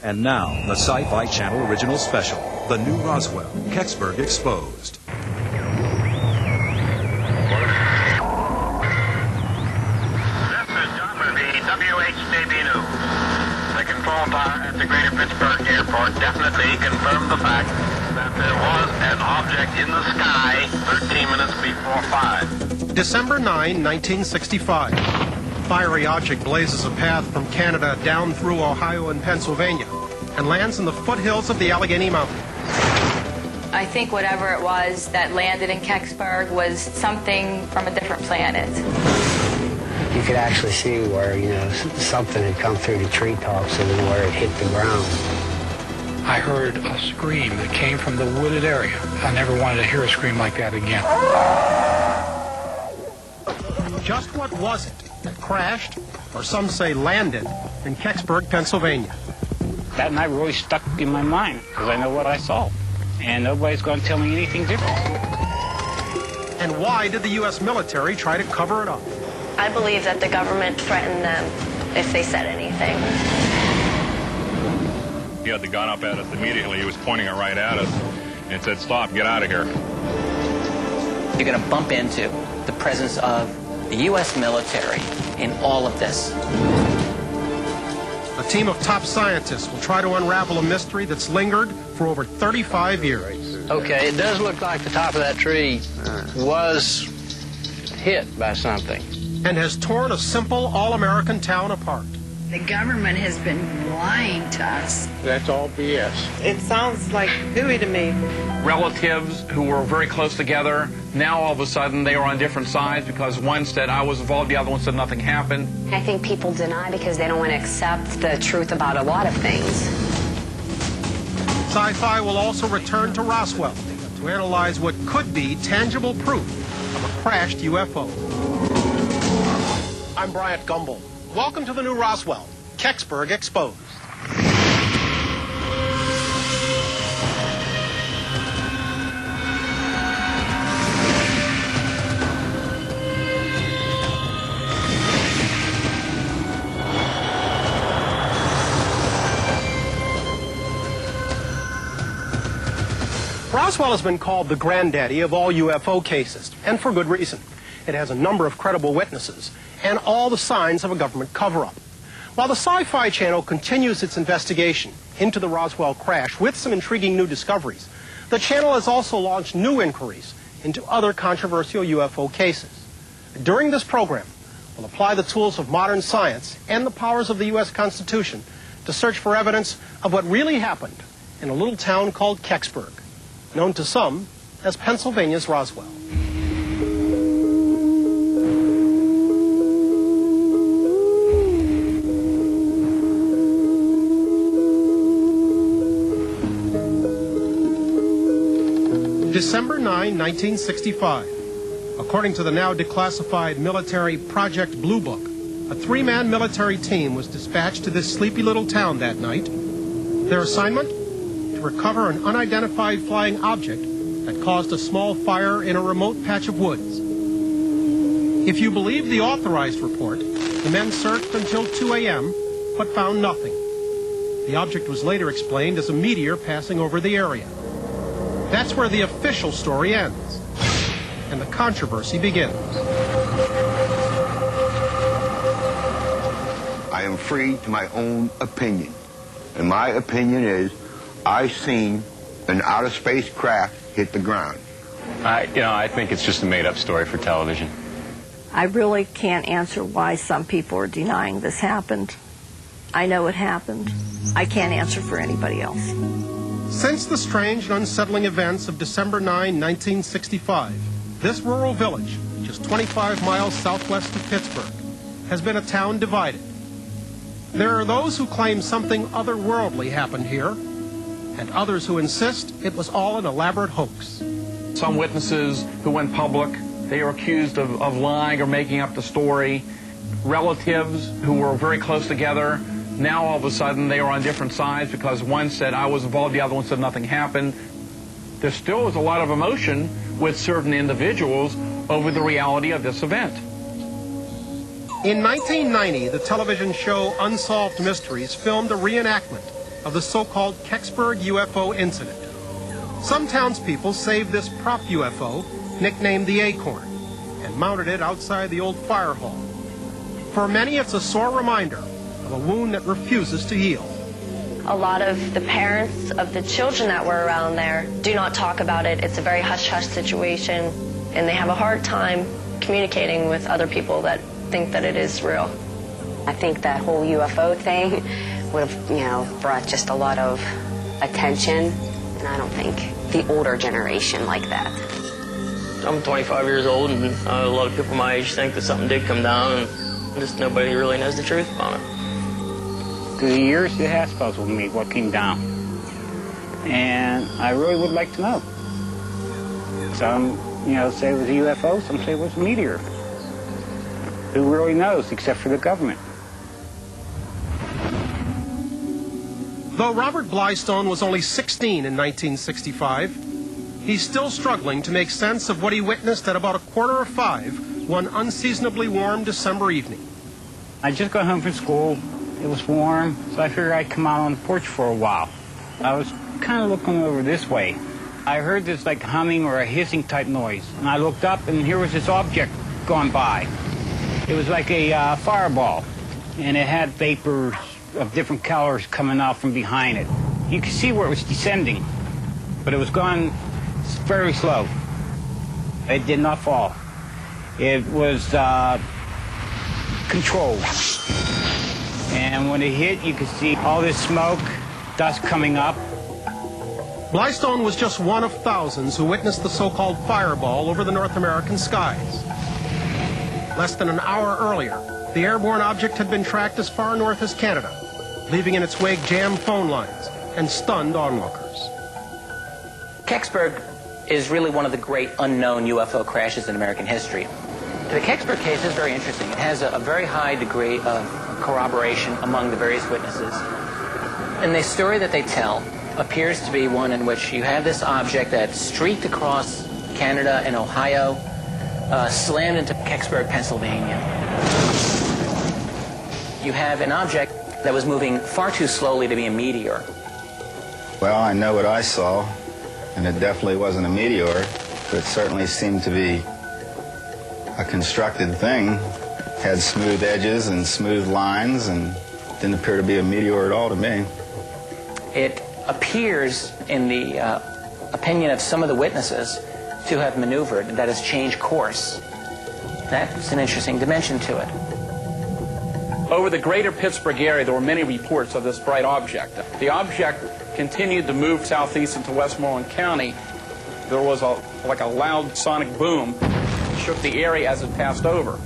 And now, the Sci-Fi Channel original special, The New Roswell, Kecksburg Exposed. This is John Murphy, WHJB News. The control tower at the Greater Pittsburgh Airport definitely confirmed the fact that there was an object in the sky 13 minutes before 5. December 9, 1965. Fiery object blazes a path from Canada down through Ohio and Pennsylvania and lands in the foothills of the Allegheny Mountains. I think whatever it was that landed in Kecksburg was something from a different planet. You could actually see where, something had come through the treetops and where it hit the ground. I heard a scream that came from the wooded area. I never wanted to hear a scream like that again. Just what was it that crashed, or some say landed, in Kecksburg, Pennsylvania? That night really stuck in my mind because I know what I saw. And nobody's going to tell me anything different. And why did the U.S. military try to cover it up? I believe that the government threatened them if they said anything. He had the gun up at us immediately. He was pointing it right at us and said, "Stop, get out of here." You're going to bump into the presence of the U.S. military in all of this. A team of top scientists will try to unravel a mystery that's lingered for over 35 years. Okay, it does look like the top of that tree was hit by something. And has torn a simple all-American town apart. The government has been lying to us. That's all BS. It sounds like hooey to me. Relatives who were very close together, now all of a sudden they are on different sides because one said I was involved, the other one said nothing happened. I think people deny because they don't want to accept the truth about a lot of things. Sci-Fi will also return to Roswell to analyze what could be tangible proof of a crashed UFO. I'm Bryant Gumbel. Welcome to the New Roswell, Kecksburg Exposed. Roswell has been called the granddaddy of all UFO cases, and for good reason. It has a number of credible witnesses and all the signs of a government cover-up. While the Sci-Fi Channel continues its investigation into the Roswell crash with some intriguing new discoveries, the channel has also launched new inquiries into other controversial UFO cases. During this program, we'll apply the tools of modern science and the powers of the U.S. Constitution to search for evidence of what really happened in a little town called Kecksburg, known to some as Pennsylvania's Roswell. December 9, 1965. According to the now declassified military Project Blue Book, a three-man military team was dispatched to this sleepy little town that night. Their assignment? To recover an unidentified flying object that caused a small fire in a remote patch of woods. If you believe the authorized report, the men searched until 2 a.m., but found nothing. The object was later explained as a meteor passing over the area. That's where the official story ends, and the controversy begins. I am free to my own opinion, and my opinion is I seen an outer space craft hit the ground. I think it's just a made-up story for television. I really can't answer why some people are denying this happened. I know it happened. I can't answer for anybody else. Since the strange and unsettling events of December 9, 1965, this rural village, just 25 miles southwest of Pittsburgh, has been a town divided. There are those who claim something otherworldly happened here, and others who insist it was all an elaborate hoax. Some witnesses who went public, they are accused of lying or making up the story. Relatives who were very close together, now all of a sudden they are on different sides because one said I was involved, the other one said nothing happened. There still is a lot of emotion with certain individuals over the reality of this event. In 1990, the television show Unsolved Mysteries filmed a reenactment of the so-called Kecksburg UFO incident. Some townspeople saved this prop UFO, nicknamed the Acorn, and mounted it outside the old fire hall. For many, it's a sore reminder of a wound that refuses to heal. A lot of the parents of the children that were around there do not talk about it. It's a very hush-hush situation, and they have a hard time communicating with other people that think that it is real. I think that whole UFO thing would have, brought just a lot of attention, and I don't think the older generation like that. I'm 25 years old, and a lot of people my age think that something did come down, and just nobody really knows the truth about it. Through the years, it has puzzled me what came down, and I really would like to know. Some, say it was a UFO, some say it was a meteor. Who really knows, except for the government? Though Robert Blystone was only 16 in 1965, he's still struggling to make sense of what he witnessed at about 4:45 one unseasonably warm December evening. I just got home from school. It was warm, so I figured I'd come out on the porch for a while. I was kind of looking over this way. I heard this like humming or a hissing type noise, and I looked up, and here was this object going by. It was like a fireball, and it had vapors of different colors coming out from behind it. You could see where it was descending, but it was going very slow. It did not fall. It was controlled. And when it hit, you could see all this smoke, dust coming up. Blystone was just one of thousands who witnessed the so-called fireball over the North American skies. Less than an hour earlier, the airborne object had been tracked as far north as Canada, leaving in its wake jammed phone lines and stunned onlookers. Kecksburg is really one of the great unknown UFO crashes in American history. The Kecksburg case is very interesting. It has a very high degree of corroboration among the various witnesses. And the story that they tell appears to be one in which you have this object that streaked across Canada and Ohio, slammed into Kecksburg, Pennsylvania. You have an object that was moving far too slowly to be a meteor. Well, I know what I saw, and it definitely wasn't a meteor, but it certainly seemed to be a constructed thing. Had smooth edges and smooth lines, and didn't appear to be a meteor at all to me. It appears, in the opinion of some of the witnesses, to have maneuvered, that has changed course. That's an interesting dimension to it. Over the greater Pittsburgh area, there were many reports of this bright object. The object continued to move southeast into Westmoreland County. There was like a loud sonic boom, shook the area as it passed over.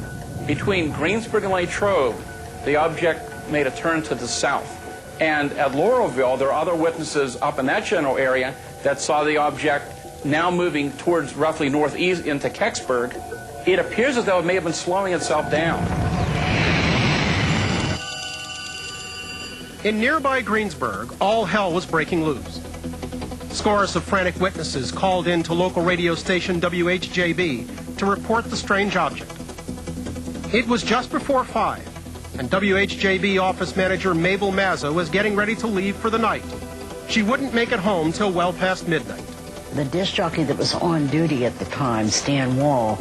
Between Greensburg and Latrobe, the object made a turn to the south. And at Laurelville, there are other witnesses up in that general area that saw the object now moving towards roughly northeast into Kecksburg. It appears as though it may have been slowing itself down. In nearby Greensburg, all hell was breaking loose. Scores of frantic witnesses called in to local radio station WHJB to report the strange object. It was just before 5, and WHJB office manager Mabel Mazza was getting ready to leave for the night. She wouldn't make it home till well past midnight. The disc jockey that was on duty at the time, Stan Wall,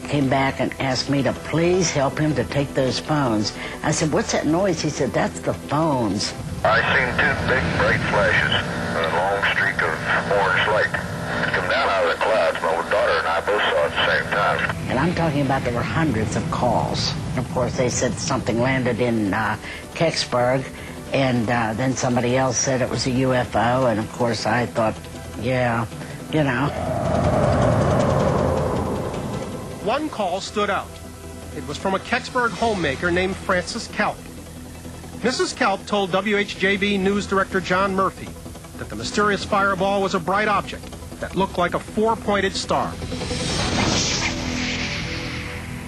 came back and asked me to please help him to take those phones. I said, "What's that noise?" He said, "That's the phones." I seen two big bright flashes and a long streak of orange light. It come down out of the clouds. My daughter and I both saw it at the same time. And I'm talking about there were hundreds of calls. Of course, they said something landed in Kecksburg, and then somebody else said it was a UFO, and of course I thought, yeah, you know. One call stood out. It was from a Kecksburg homemaker named Frances Kelp. Mrs. Kelp told WHJB News Director John Murphy that the mysterious fireball was a bright object that looked like a four-pointed star.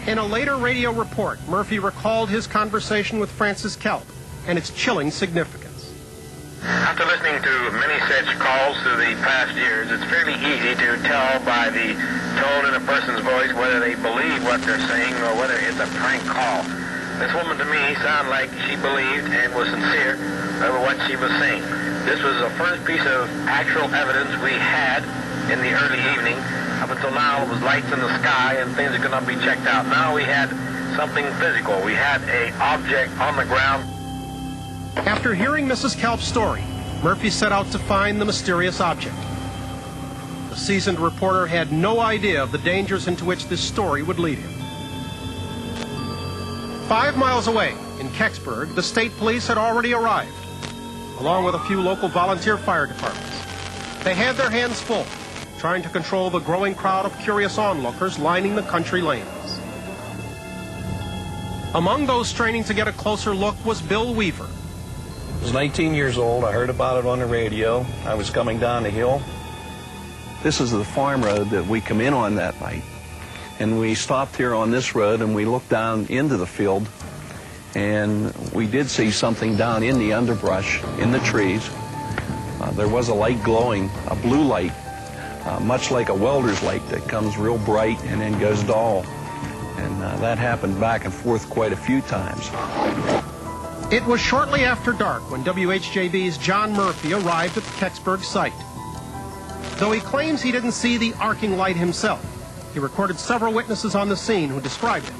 In a later radio report, Murphy recalled his conversation with Frances Kelp and its chilling significance. After listening to many such calls through the past years, it's fairly easy to tell by the tone in a person's voice whether they believe what they're saying or whether it's a prank call. This woman to me sounded like she believed and was sincere over what she was saying. This was the first piece of actual evidence we had in the early evening. Up until now, it was lights in the sky and things that could not be checked out. Now we had something physical. We had an object on the ground. After hearing Mrs. Kelp's story, Murphy set out to find the mysterious object. The seasoned reporter had no idea of the dangers into which this story would lead him. 5 miles away, in Kecksburg, the state police had already arrived, along with a few local volunteer fire departments. They had their hands full, trying to control the growing crowd of curious onlookers lining the country lanes. Among those straining to get a closer look was Bill Weaver. I was 19 years old. I heard about it on the radio. I was coming down the hill. This is the farm road that we come in on that night. And we stopped here on this road and we looked down into the field, and we did see something down in the underbrush, in the trees. There was a light glowing, a blue light, much like a welder's light that comes real bright and then goes dull. And that happened back and forth quite a few times. It was shortly after dark when WHJB's John Murphy arrived at the Kecksburg site. Though he claims he didn't see the arcing light himself, he recorded several witnesses on the scene who described it,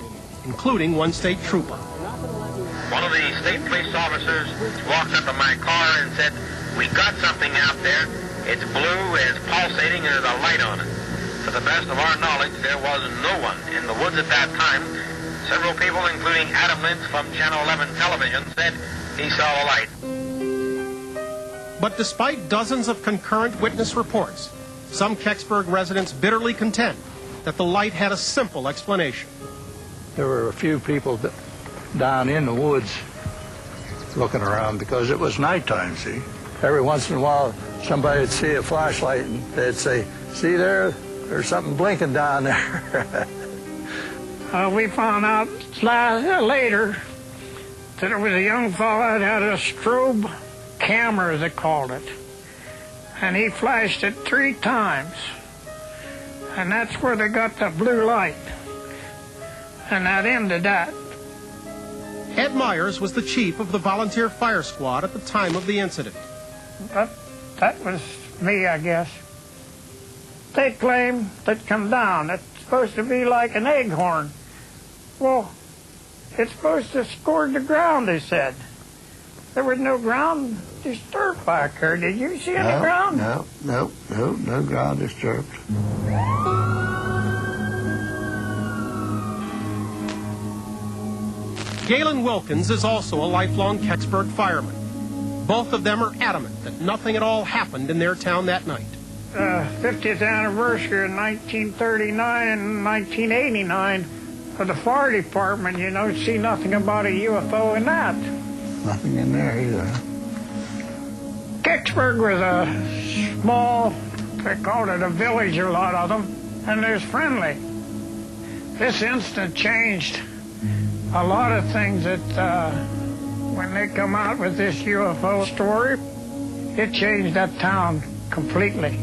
including one state trooper. One of the state police officers walked up to my car and said, "We got something out there. It's blue, it's pulsating, and there's a light on it." To the best of our knowledge, there was no one in the woods at that time. Several people, including Adam Lynch from Channel 11 television, said he saw a light. But despite dozens of concurrent witness reports, some Kecksburg residents bitterly contend that the light had a simple explanation. There were a few people down in the woods looking around because it was nighttime, see. Every once in a while, somebody would see a flashlight and they'd say, "See there? There's something blinking down there." We found out later that it was a young fellow that had a strobe camera, as they called it. And he flashed it 3 times. And that's where they got the blue light. And that ended that. Ed Myers was the chief of the volunteer fire squad at the time of the incident. That was me, I guess. They claim that come down. It's supposed to be like an eighthorn. Well, it's supposed to score the ground, they said. There was no ground disturbed back there. Did you see any ground? No ground disturbed. Galen Wilkins is also a lifelong Kecksburg fireman. Both of them are adamant that nothing at all happened in their town that night. 50th anniversary in 1939 and 1989 of the fire department. You don't see nothing about a UFO in that. Nothing in there either. Kecksburg was a small, they called it a village, a lot of them, and they was friendly. This incident changed a lot of things that when they come out with this UFO story, it changed that town completely.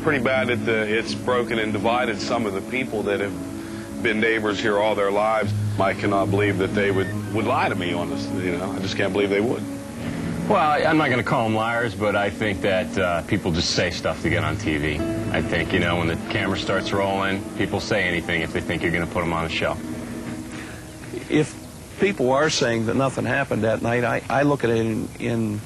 Pretty bad that it's broken and divided some of the people that have been neighbors here all their lives. I cannot believe that they would lie to me on this. You know, I just can't believe they would. Well, I'm not going to call them liars, but I think that people just say stuff to get on TV. I think, you know, when the camera starts rolling, people say anything if they think you're going to put them on a show. If people are saying that nothing happened that night, I look at it in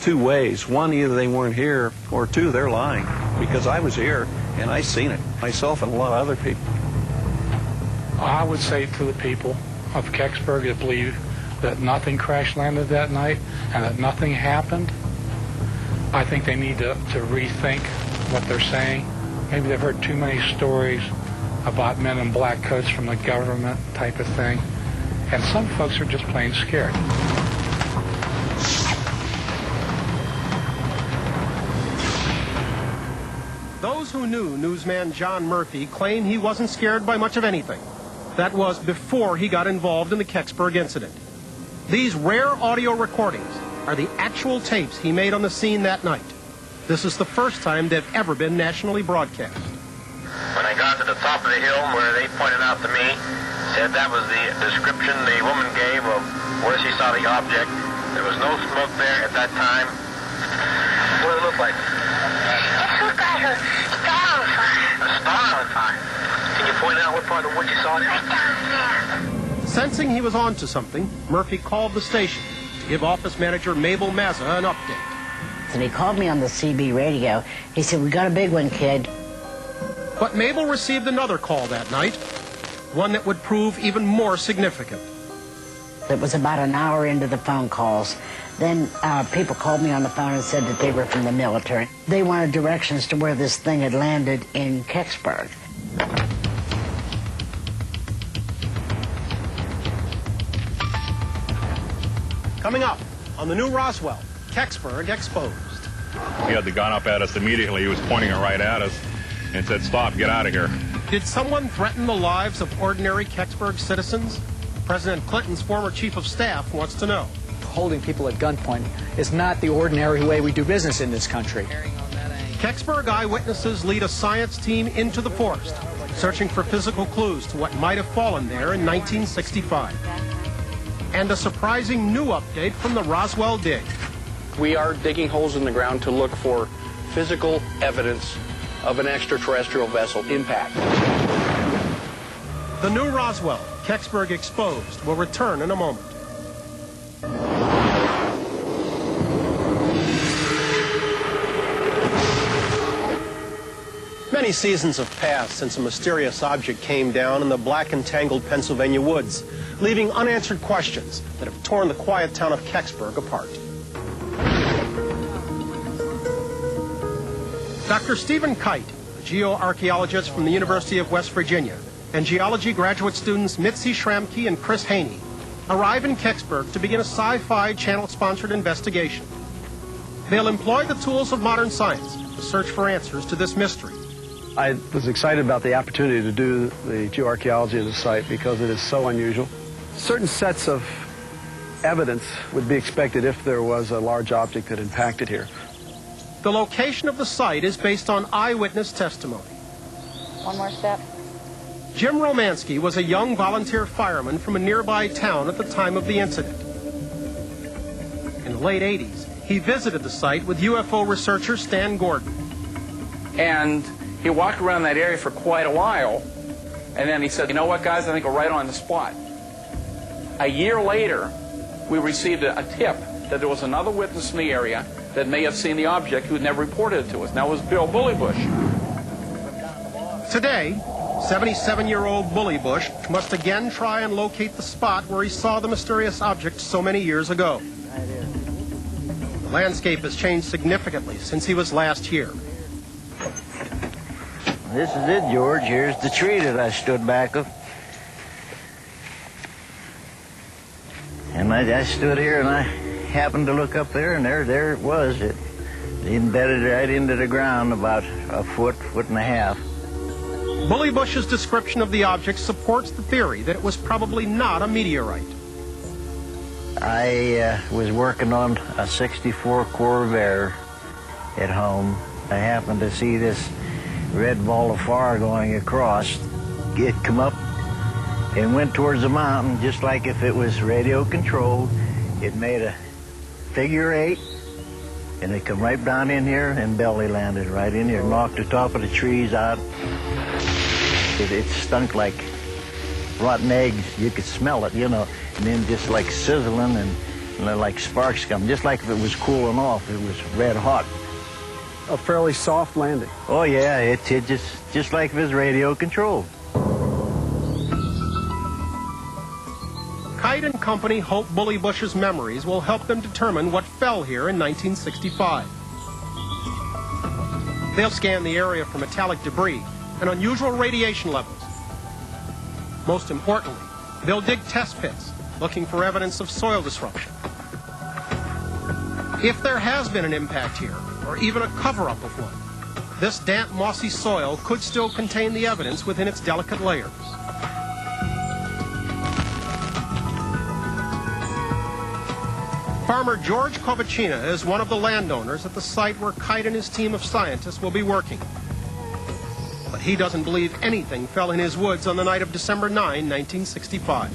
2 ways. One, either they weren't here, or 2, they're lying, because I was here and I seen it myself and a lot of other people. I would say to the people of Kecksburg that believe that nothing crash landed that night and that nothing happened, I think they need to rethink what they're saying. Maybe they've heard too many stories about men in black coats from the government type of thing, and some folks are just plain scared. Those who knew newsman John Murphy claim he wasn't scared by much of anything. That was before he got involved in the Kecksburg incident. These rare audio recordings are the actual tapes he made on the scene that night. This is the first time they've ever been nationally broadcast. When I got to the top of the hill where they pointed out to me, said that was the description the woman gave of where she saw the object. There was no smoke there at that time. What did it look like? It looked like a star on fire. A star on fire. Can you point out what part of the wood you saw? Right down there. Sensing he was onto something, Murphy called the station to give office manager Mabel Mazza an update. And he called me on the CB radio. He said, "We got a big one, kid." But Mabel received another call that night, one that would prove even more significant. It was about an hour into the phone calls. Then people called me on the phone and said that they were from the military. They wanted directions to where this thing had landed in Kecksburg. Coming up on the new Roswell, Kecksburg Exposed. He had the gun up at us immediately. He was pointing it right at us and said, "Stop, get out of here." Did someone threaten the lives of ordinary Kecksburg citizens? President Clinton's former chief of staff wants to know. Holding people at gunpoint is not the ordinary way we do business in this country. Kecksburg eyewitnesses lead a science team into the forest, searching for physical clues to what might have fallen there in 1965. And a surprising new update from the Roswell dig. We are digging holes in the ground to look for physical evidence of an extraterrestrial vessel impact. The new Roswell, Kecksburg Exposed, will return in a moment. Many seasons have passed since a mysterious object came down in the black and tangled Pennsylvania woods, leaving unanswered questions that have torn the quiet town of Kecksburg apart. Dr. Stephen Kite, a geoarchaeologist from the University of West Virginia, and geology graduate students Mitzi Schramke and Chris Haney arrive in Kecksburg to begin a Sci-Fi Channel-sponsored investigation. They'll employ the tools of modern science to search for answers to this mystery. I was excited about the opportunity to do the geoarchaeology of the site because it is so unusual. Certain sets of evidence would be expected if there was a large object that impacted here. The location of the site is based on eyewitness testimony. One more step. Jim Romansky was a young volunteer fireman from a nearby town at the time of the incident. In the late 80s, he visited the site with UFO researcher Stan Gordon. And he walked around that area for quite a while, and then he said, "You know what, guys, I think we're right on the spot." A year later, we received a tip that there was another witness in the area that may have seen the object who had never reported it to us. And that was Bill Bullybush. Today, 77-year-old Bullybush must again try and locate the spot where he saw the mysterious object so many years ago. The landscape has changed significantly since he was last here. This is it, George. Here's the tree that I stood back of. And I stood here and I happened to look up there, and there it was. It embedded right into the ground about a foot and a half. Bullybush's description of the object supports the theory that it was probably not a meteorite. I was working on a 64 Corvair at home. I happened to see this red ball of fire going across. It come up and went towards the mountain just like if it was radio controlled. It made a figure 8, and it come right down in here and belly landed right in here, knocked the top of the trees out. It stunk like rotten eggs. You could smell it, you know, and then just like sizzling and like sparks come, just like if it was cooling off. It was red hot. A fairly soft landing. Oh yeah, it just like if it was radio controlled. Kite and company hope Bullybush's memories will help them determine what fell here in 1965. They'll scan the area for metallic debris and unusual radiation levels. Most importantly, they'll dig test pits, looking for evidence of soil disruption. If there has been an impact here, or even a cover-up of one, this damp, mossy soil could still contain the evidence within its delicate layers. Farmer George Kovachina is one of the landowners at the site where Kite and his team of scientists will be working. But But he doesn't believe anything fell in his woods on the night of December 9, 1965.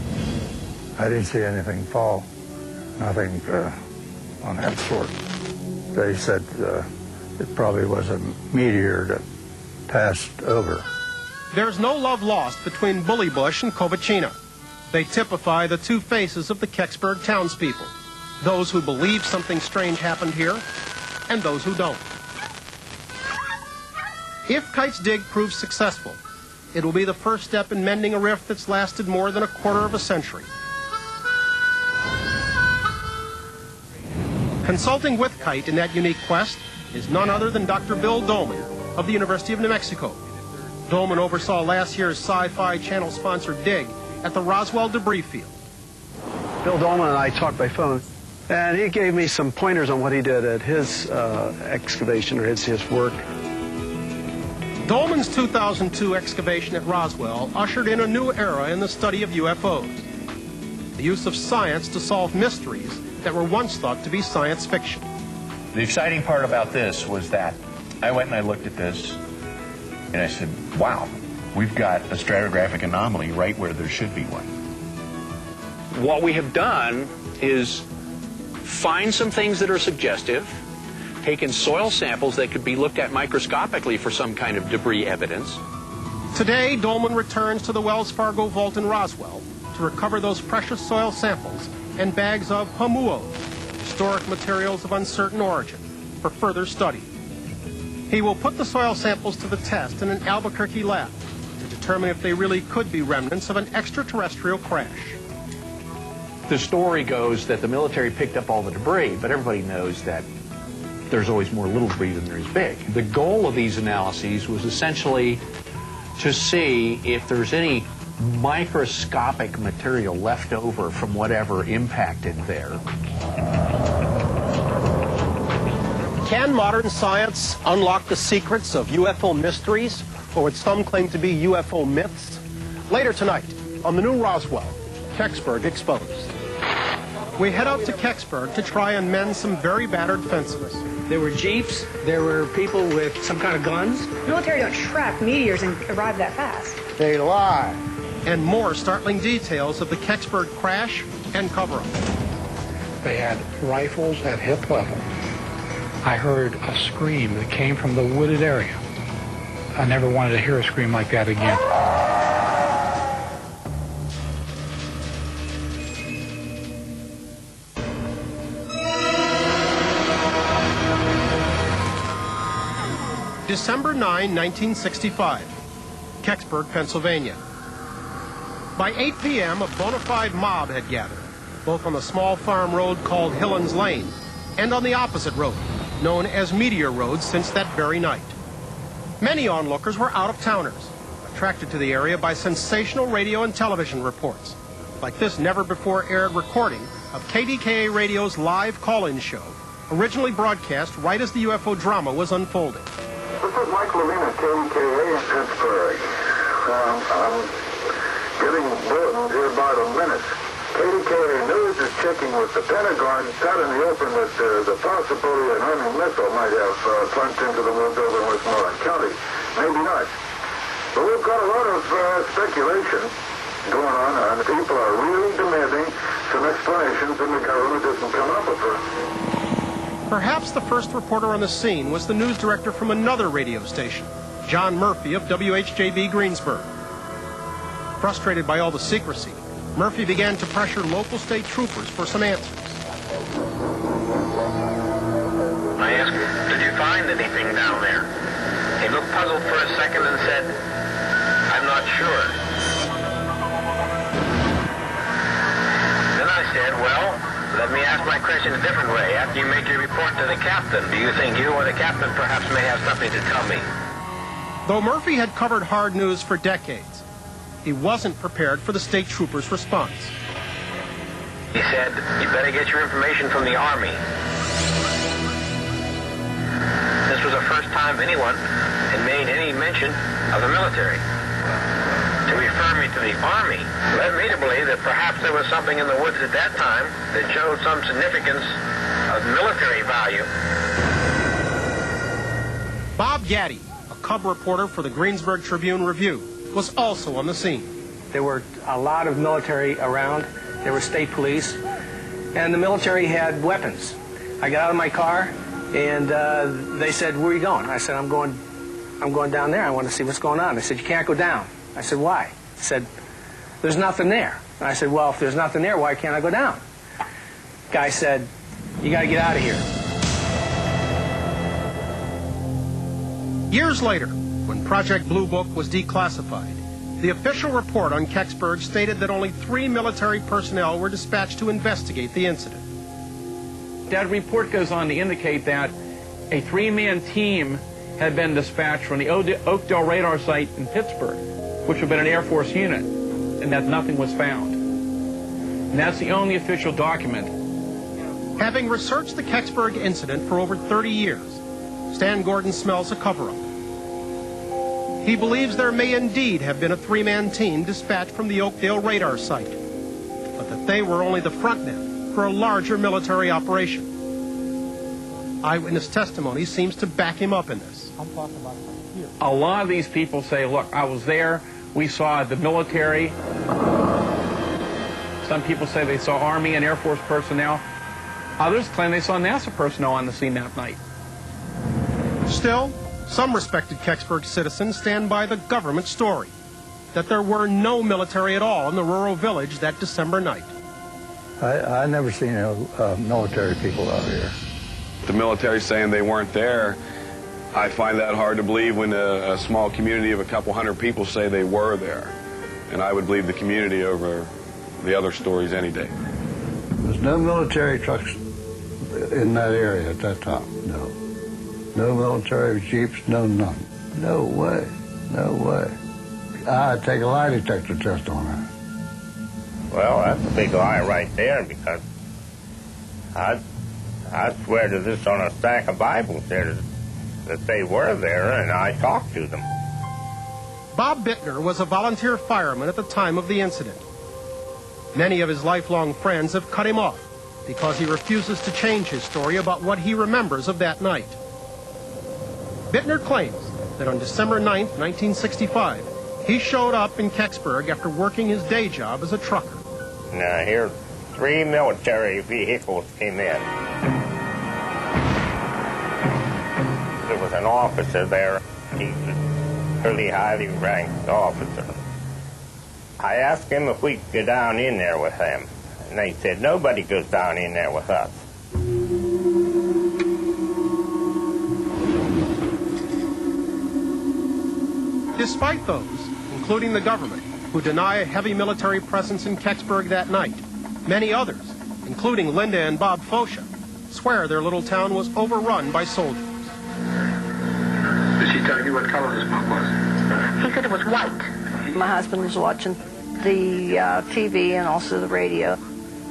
I didn't see anything fall, nothing on that sort. They said it probably was a meteor that passed over. There's no love lost between Bully Bush and Kovacina. They typify the two faces of the Kecksburg townspeople, those who believe something strange happened here and those who don't. If Kite's dig proves successful, it will be the first step in mending a rift that's lasted more than a quarter of a century. Consulting with Kite in that unique quest is none other than Dr. Bill Dolman of the University of New Mexico. Dolman oversaw last year's Sci-Fi Channel-sponsored dig at the Roswell debris field. Bill Dolman and I talked by phone, and he gave me some pointers on what he did at his excavation or his work. Dolman's 2002 excavation at Roswell ushered in a new era in the study of UFOs. The use of science to solve mysteries that were once thought to be science fiction. The exciting part about this was that I went and I looked at this and I said, wow, we've got a stratigraphic anomaly right where there should be one. What we have done is find some things that are suggestive, taken soil samples that could be looked at microscopically for some kind of debris evidence. Today, Dolman returns to the Wells Fargo vault in Roswell to recover those precious soil samples and bags of hamuos, historic materials of uncertain origin, for further study. He will put the soil samples to the test in an Albuquerque lab to determine if they really could be remnants of an extraterrestrial crash. The story goes that the military picked up all the debris, but everybody knows that there's always more little debris than there's big. The goal of these analyses was essentially to see if there's any microscopic material left over from whatever impacted there. Can modern science unlock the secrets of UFO mysteries, or what some claim to be UFO myths? Later tonight, on the new Roswell, Kecksburg Exposed. We head out to Kecksburg to try and mend some very battered fences. There were jeeps, there were people with some kind of guns. The military don't track meteors and arrive that fast. They lie. And more startling details of the Kecksburg crash and cover-up. They had rifles at hip level. I heard a scream that came from the wooded area. I never wanted to hear a scream like that again. December 9, 1965, Kecksburg, Pennsylvania. By 8 p.m., a bona fide mob had gathered, both on the small farm road called Hillen's Lane and on the opposite road, known as Meteor Road, since that very night. Many onlookers were out-of-towners, attracted to the area by sensational radio and television reports, like this never-before-aired recording of KDKA Radio's live call-in show, originally broadcast right as the UFO drama was unfolding. This is Mike Levine at KDKA in Pittsburgh. I'm getting bulletins here about a minute. KDKA News is checking with the Pentagon, out in the open that the possibility of an Army missile might have plunged into the woods over in Westmoreland County. Maybe not. But we've got a lot of speculation going on, and people are really demanding some explanations, and the government doesn't come up with them. Perhaps the first reporter on the scene was the news director from another radio station, John Murphy of WHJB Greensburg. Frustrated by all the secrecy, Murphy began to pressure local state troopers for some answers. I asked him, did you find anything down there? He looked puzzled for a second and said, I'm not sure. Then I said, well, let me ask my question a different way. After you make your report to the captain, do you think you or the captain perhaps may have something to tell me? Though Murphy had covered hard news for decades, he wasn't prepared for the state troopers' response. He said, you better get your information from the Army. This was the first time anyone had made any mention of the military. To refer me to the Army led me to believe that perhaps there was something in the woods at that time that showed some significance of military value. Bob Gaddy, a cub reporter for the Greensburg Tribune-Review, was also on the scene. There were a lot of military around. There were state police, and the military had weapons. I got out of my car, and they said, "Where are you going?" I said, I'm going down there. I want to see what's going on." They said, "You can't go down." I said, "Why?" They said, "There's nothing there." And I said, "Well, if there's nothing there, why can't I go down?" Guy said, "You got to get out of here." Years later, when Project Blue Book was declassified, the official report on Kecksburg stated that only 3 military personnel were dispatched to investigate the incident. That report goes on to indicate that a 3-man team had been dispatched from the Oakdale radar site in Pittsburgh, which had been an Air Force unit, and that nothing was found. And that's the only official document. Having researched the Kecksburg incident for over 30 years, Stan Gordon smells a cover-up. He believes there may indeed have been a 3-man team dispatched from the Oakdale radar site, but that they were only the front men for a larger military operation. Eyewitness testimony seems to back him up in this. A lot of these people say, "Look, I was there. We saw the military." Some people say they saw Army and Air Force personnel. Others claim they saw NASA personnel on the scene that night. Still, some respected Kecksburg citizens stand by the government story, that there were no military at all in the rural village that December night. I never seen military people out here. The military saying they weren't there, I find that hard to believe when a small community of a couple hundred people say they were there. And I would believe the community over the other stories any day. There's no military trucks in that area at that time, no. No military jeeps, no none. No way, no way. I'd take a lie detector test on that. Well, that's a big lie right there, because I swear to this on a stack of Bibles there that they were there, and I talked to them. Bob Bittner was a volunteer fireman at the time of the incident. Many of his lifelong friends have cut him off because he refuses to change his story about what he remembers of that night. Bittner claims that on December 9th, 1965, he showed up in Kecksburg after working his day job as a trucker. Now, here, 3 military vehicles came in. There was an officer there. He was a pretty highly ranked officer. I asked him if we could go down in there with him, and they said, "Nobody goes down in there with us." Despite those, including the government, who deny a heavy military presence in Kecksburg that night, many others, including Linda and Bob Fosha, swear their little town was overrun by soldiers. Did she tell you what color the smoke was? He said it was white. My husband was watching the TV and also the radio,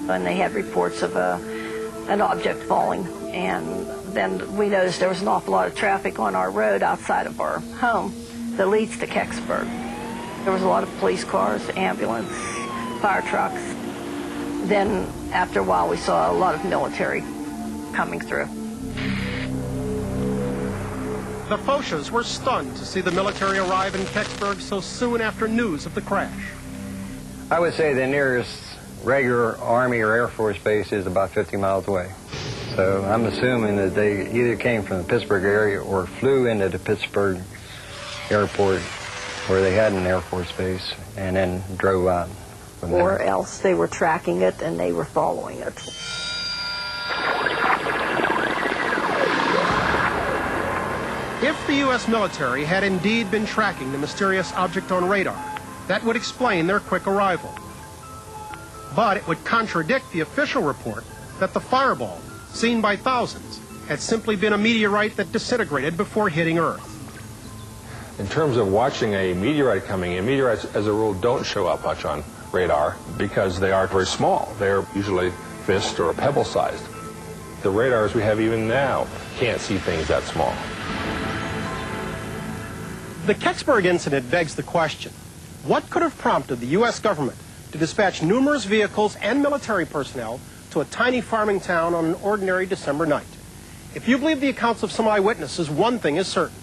and they had reports of an object falling. And then we noticed there was an awful lot of traffic on our road outside of our home that leads to Kecksburg. There was a lot of police cars, ambulance, fire trucks. Then after a while we saw a lot of military coming through. The Foshas were stunned to see the military arrive in Kecksburg so soon after news of the crash. I would say the nearest regular Army or Air Force base is about 50 miles away. So I'm assuming that they either came from the Pittsburgh area or flew into the Pittsburgh airport where they had an Air Force base and then drove out from there. Or else they were tracking it and they were following it. If the U.S. military had indeed been tracking the mysterious object on radar, that would explain their quick arrival. But it would contradict the official report that the fireball, seen by thousands, had simply been a meteorite that disintegrated before hitting Earth. In terms of watching a meteorite coming in, meteorites as a rule don't show up much on radar because they are very small. They're usually fist or pebble sized. The radars we have even now can't see things that small. The Kecksburg incident begs the question, what could have prompted the U.S. government to dispatch numerous vehicles and military personnel to a tiny farming town on an ordinary December night? If you believe the accounts of some eyewitnesses, one thing is certain.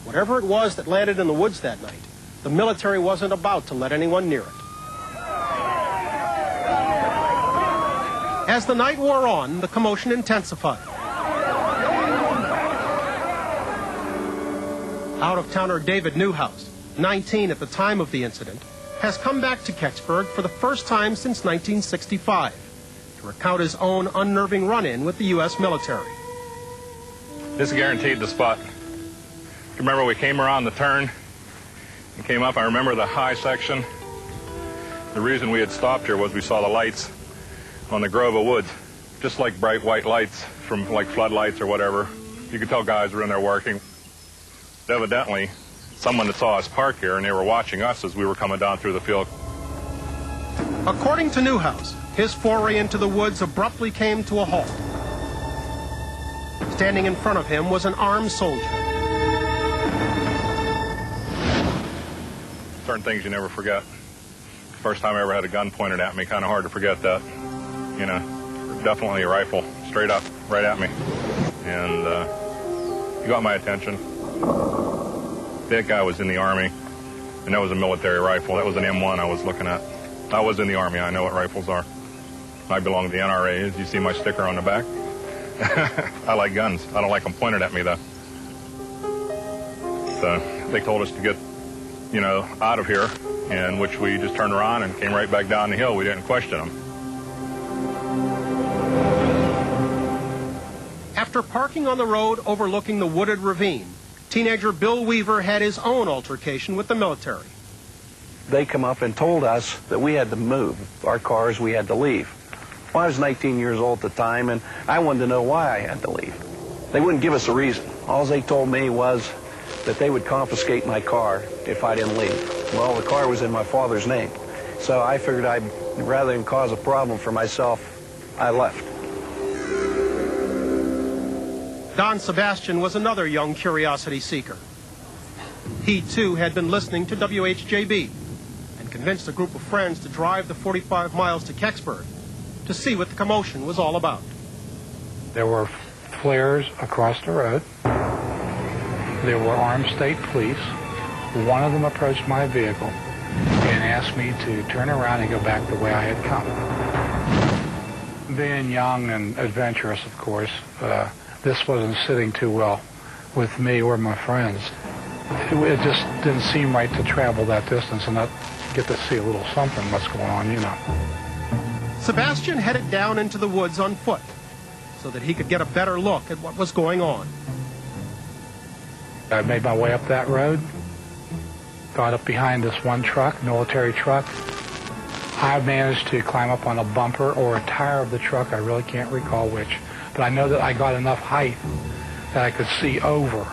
Whatever it was that landed in the woods that night, the military wasn't about to let anyone near it. As the night wore on, the commotion intensified. Out-of-towner David Newhouse, 19 at the time of the incident, has come back to Kecksburg for the first time since 1965 to recount his own unnerving run-in with the U.S. military. This guaranteed the spot. Remember, we came around the turn and came up. I remember the high section. The reason we had stopped here was we saw the lights on the grove of woods, just like bright white lights from like floodlights or whatever. You could tell guys were in there working. Evidently, someone that saw us park here and they were watching us as we were coming down through the field. According to Newhouse, his foray into the woods abruptly came to a halt. Standing in front of him was an armed soldier. Certain things you never forget. First time I ever had a gun pointed at me, kind of hard to forget that. You know, definitely a rifle, straight up, right at me. And he got my attention. That guy was in the Army, and that was a military rifle. That was an M1 I was looking at. I was in the Army. I know what rifles are. I belong to the NRA. As you see my sticker on the back. I like guns. I don't like them pointed at me, though. So they told us to get, you know, out of here, in which we just turned around and came right back down the hill. We didn't question them. After parking on the road overlooking the wooded ravine, teenager Bill Weaver had his own altercation with the military. They come up and told us that we had to move our cars, we had to leave. Well, I was 19 years old at the time, and I wanted to know why I had to leave. They wouldn't give us a reason. All they told me was that they would confiscate my car if I didn't leave. Well, the car was in my father's name, so I figured rather than cause a problem for myself, I left. Don Sebastian was another young curiosity seeker. He, too, had been listening to WHJB and convinced a group of friends to drive the 45 miles to Kecksburg to see what the commotion was all about. There were flares across the road. There were armed state police. One of them approached my vehicle and asked me to turn around and go back the way I had come. Being young and adventurous, of course, this wasn't sitting too well with me or my friends. It just didn't seem right to travel that distance and not get to see a little something, what's going on, you know. Sebastian headed down into the woods on foot so that he could get a better look at what was going on. I made my way up that road, got up behind this one truck, military truck. I managed to climb up on a bumper or a tire of the truck, I really can't recall which, but I know that I got enough height that I could see over.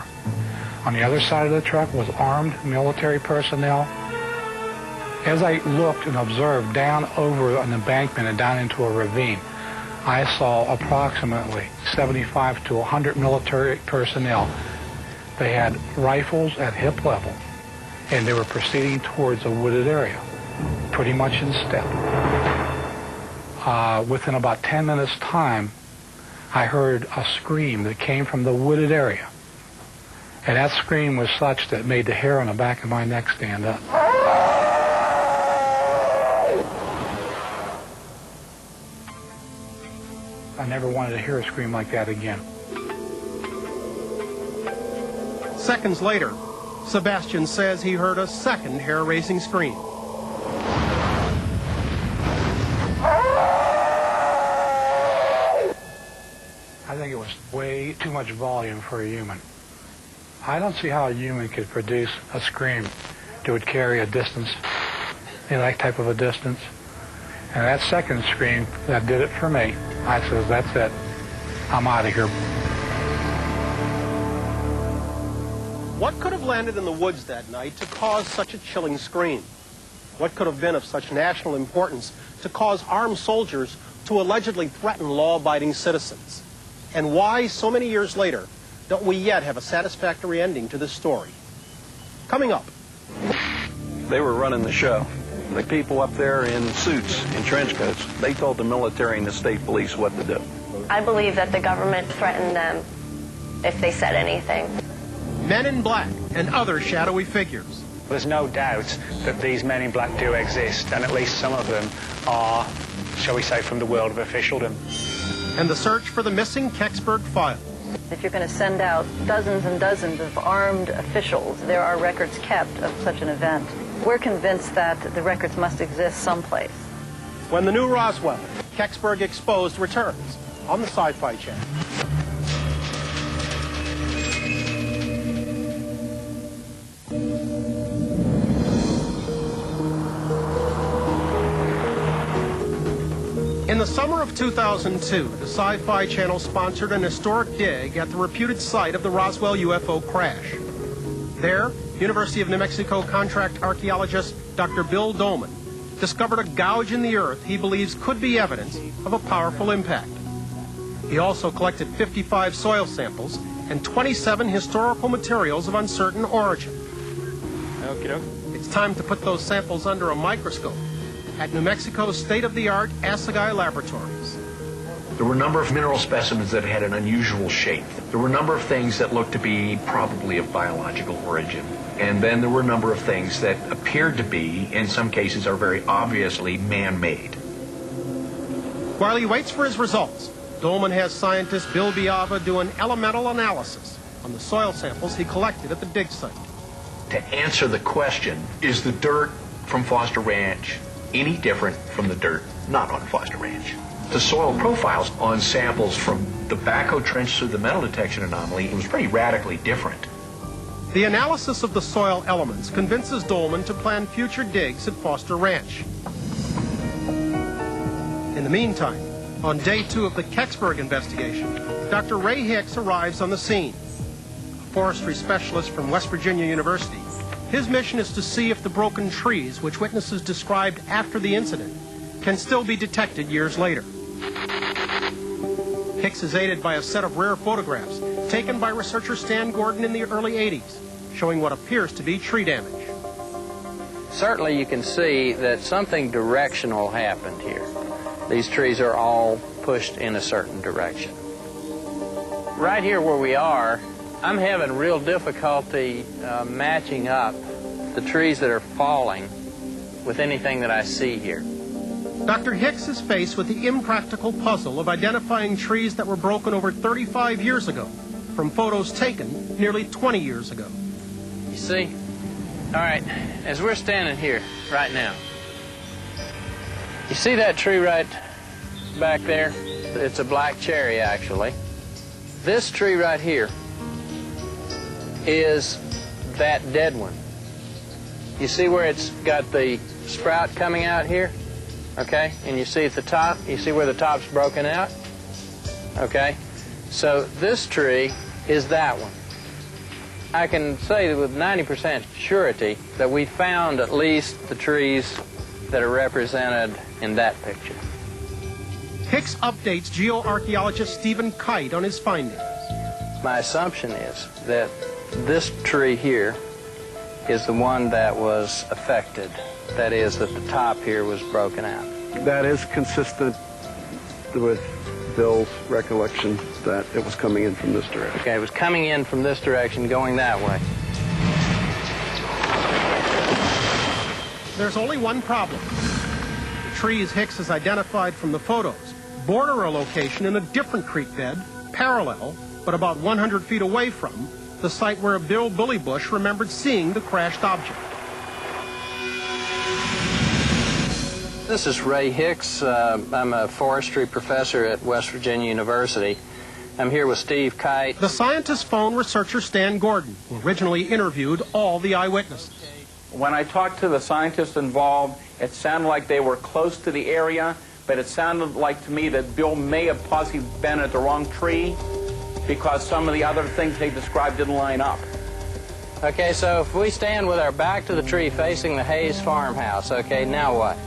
On the other side of the truck was armed military personnel. As I looked and observed down over an embankment and down into a ravine, I saw approximately 75 to 100 military personnel. They had rifles at hip level, and they were proceeding towards a wooded area, pretty much in step. Within about 10 minutes' time, I heard a scream that came from the wooded area. And that scream was such that it made the hair on the back of my neck stand up. I never wanted to hear a scream like that again. Seconds later, Sebastian says he heard a second hair-raising scream. I think it was way too much volume for a human. I don't see how a human could produce a scream that would carry a distance, in that type of a distance. And that second scream, that did it for me. I says, that's it. I'm out of here. What could have landed in the woods that night to cause such a chilling scream? What could have been of such national importance to cause armed soldiers to allegedly threaten law-abiding citizens? And why, so many years later, don't we yet have a satisfactory ending to this story? Coming up. They were running the show. The people up there in suits, in trench coats, they told the military and the state police what to do. I believe that the government threatened them if they said anything. men in black, and other shadowy figures. There's no doubt that these men in black do exist, and at least some of them are, shall we say, from the world of officialdom. And the search for the missing Kecksburg file. If you're going to send out dozens and dozens of armed officials, there are records kept of such an event. We're convinced that the records must exist someplace. When the new Roswell, Kecksburg Exposed returns on the Sci-Fi Channel. In the summer of 2002, the Sci-Fi Channel sponsored an historic dig at the reputed site of the Roswell UFO crash. There, University of New Mexico contract archaeologist Dr. Bill Dolman discovered a gouge in the earth he believes could be evidence of a powerful impact. He also collected 55 soil samples and 27 historical materials of uncertain origin. It's time to put those samples under a microscope at New Mexico's state-of-the-art Assagai Laboratories. There were a number of mineral specimens that had an unusual shape. There were a number of things that looked to be probably of biological origin. And then there were a number of things that appeared to be, in some cases, are very obviously man-made. While he waits for his results, Dolman has scientist Bill Biava do an elemental analysis on the soil samples he collected at the dig site. To answer the question, is the dirt from Foster Ranch any different from the dirt not on Foster Ranch? The soil profiles on samples from the backhoe trench to the metal detection anomaly was pretty radically different. The analysis of the soil elements convinces Dolman to plan future digs at Foster Ranch. In the meantime, on day 2 of the Kecksburg investigation, Dr. Ray Hicks arrives on the scene. A forestry specialist from West Virginia University, his mission is to see if the broken trees, which witnesses described after the incident, can still be detected years later. Hicks is aided by a set of rare photographs taken by researcher Stan Gordon in the early 80s, showing what appears to be tree damage. Certainly you can see that something directional happened here. These trees are all pushed in a certain direction. Right here where we are, I'm having real difficulty matching up the trees that are falling with anything that I see here. Dr. Hicks is faced with the impractical puzzle of identifying trees that were broken over 35 years ago from photos taken nearly 20 years ago. You see? All right, as we're standing here right now, you see that tree right back there? It's a black cherry, actually. This tree right here is that dead one. You see where it's got the sprout coming out here? Okay, and you see at the top, you see where the top's broken out? Okay, so this tree is that one. I can say with 90% surety that we found at least the trees that are represented in that picture. Hicks updates geoarchaeologist Stephen Kite on his findings. My assumption is that this tree here is the one that was affected. That is, that the top here was broken out. That is consistent with Bill's recollection that it was coming in from this direction. Okay, it was coming in from this direction, going that way. There's only one problem. The trees Hicks has identified from the photos border a location in a different creek bed, parallel, but about 100 feet away from, the site where Bill Bullybush remembered seeing the crashed object. This is Ray Hicks. I'm a forestry professor at West Virginia University. I'm here with Steve Kite. The scientists phoned researcher Stan Gordon, who originally interviewed all the eyewitnesses. When I talked to the scientists involved, it sounded like they were close to the area, but it sounded like to me that Bill may have possibly been at the wrong tree because some of the other things they described didn't line up. Okay, so if we stand with our back to the tree facing the Hayes farmhouse, okay, now what?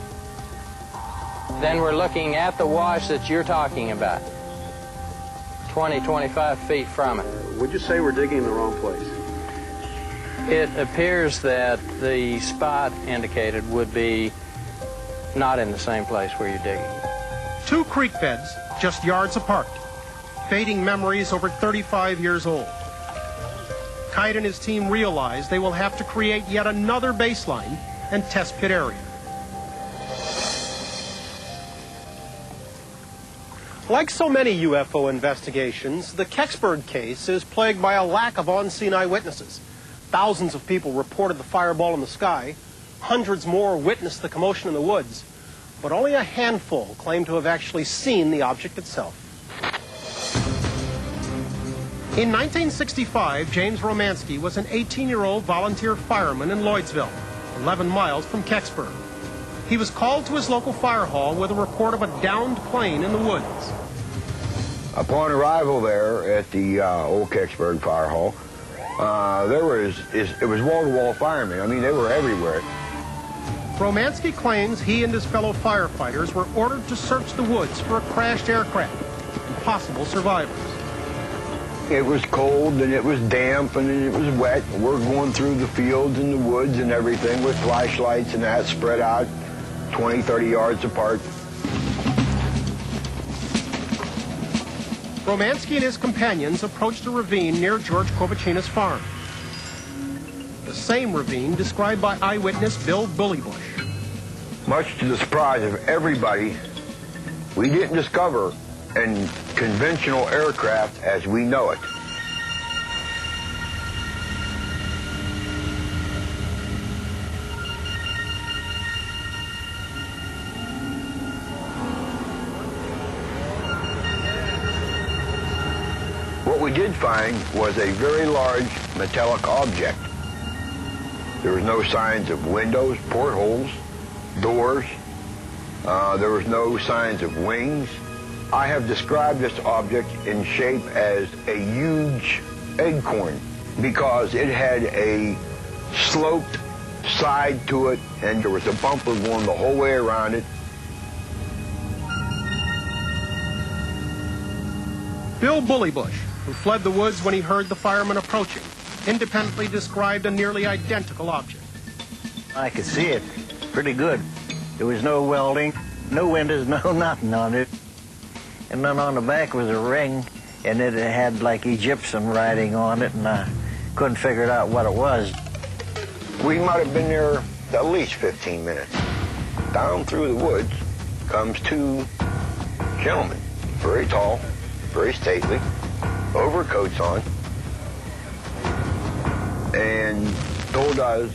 Then we're looking at the wash that you're talking about, 20, 25 feet from it. Would you say we're digging in the wrong place? It appears that the spot indicated would be not in the same place where you're digging. 2 creek beds, just yards apart. Fading memories over 35 years old. Kite and his team realize they will have to create yet another baseline and test pit area. Like so many UFO investigations, the Kecksburg case is plagued by a lack of on-scene eyewitnesses. Thousands of people reported the fireball in the sky. Hundreds more witnessed the commotion in the woods. But only a handful claim to have actually seen the object itself. In 1965, James Romanski was an 18-year-old volunteer fireman in Lloydsville, 11 miles from Kecksburg. He was called to his local fire hall with a report of a downed plane in the woods. Upon arrival there at the old Kecksburg Fire Hall, it was wall-to-wall firemen. I mean, they were everywhere. Romanski claims he and his fellow firefighters were ordered to search the woods for a crashed aircraft and possible survivors. It was cold, and it was damp, and it was wet. We're going through the fields and the woods and everything with flashlights and that spread out 20, 30 yards apart. Romanski and his companions approached a ravine near George Kovachina's farm. The same ravine described by eyewitness Bill Bullybush. Much to the surprise of everybody, we didn't discover a conventional aircraft as we know it. What we did find was a very large metallic object. There was no signs of windows, portholes, doors. There was no signs of wings. I have described this object in shape as a huge acorn because it had a sloped side to it, and there was a bumper going the whole way around it. Bill Bullybush, who fled the woods when he heard the firemen approaching, independently described a nearly identical object. I could see it pretty good. There was no welding, no windows, no nothing on it. And then on the back was a ring, and it had like Egyptian writing on it, and I couldn't figure out what it was. We might have been there at least 15 minutes. Down through the woods comes two gentlemen, very tall, very stately, overcoats on, and told us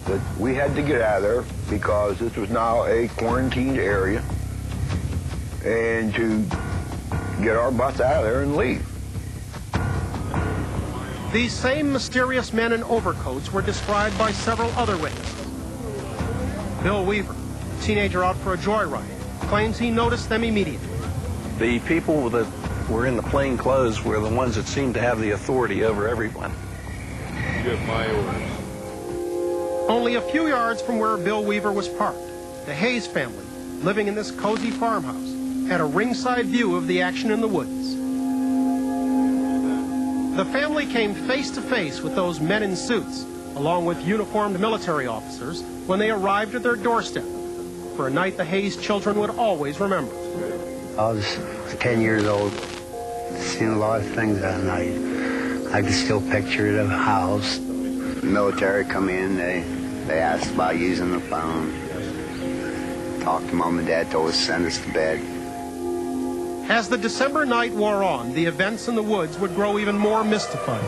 that we had to get out of there because this was now a quarantined area, and to get our butts out of there and leave. These same mysterious men in overcoats were described by several other witnesses. Bill Weaver, a teenager out for a joyride, claims he noticed them immediately. The people that were in the plain clothes were the ones that seemed to have the authority over everyone. Give my orders. Only a few yards from where Bill Weaver was parked, the Hayes family, living in this cozy farmhouse, had a ringside view of the action in the woods. The family came face to face with those men in suits, along with uniformed military officers, when they arrived at their doorstep, for a night the Hayes children would always remember. I was 10 years old, seen a lot of things that night. I can still picture the house. The military come in, they asked about using the phone. Talked to Mom and Dad, told us to send us to bed. As the December night wore on, the events in the woods would grow even more mystifying.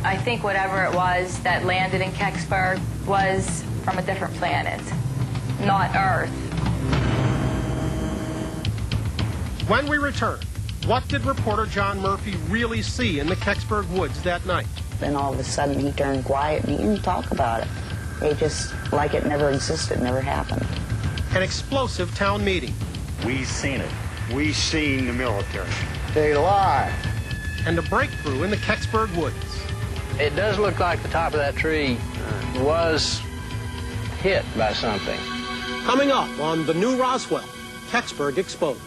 I think whatever it was that landed in Kecksburg was from a different planet, not Earth. When we return, what did reporter John Murphy really see in the Kecksburg woods that night? Then all of a sudden he turned quiet and he didn't talk about it. It just, like it never existed, never happened. An explosive town meeting. We seen it. We seen the military. They lie. And a breakthrough in the Kecksburg woods. It does look like the top of that tree was hit by something. Coming up on The New Roswell, Kecksburg Exposed.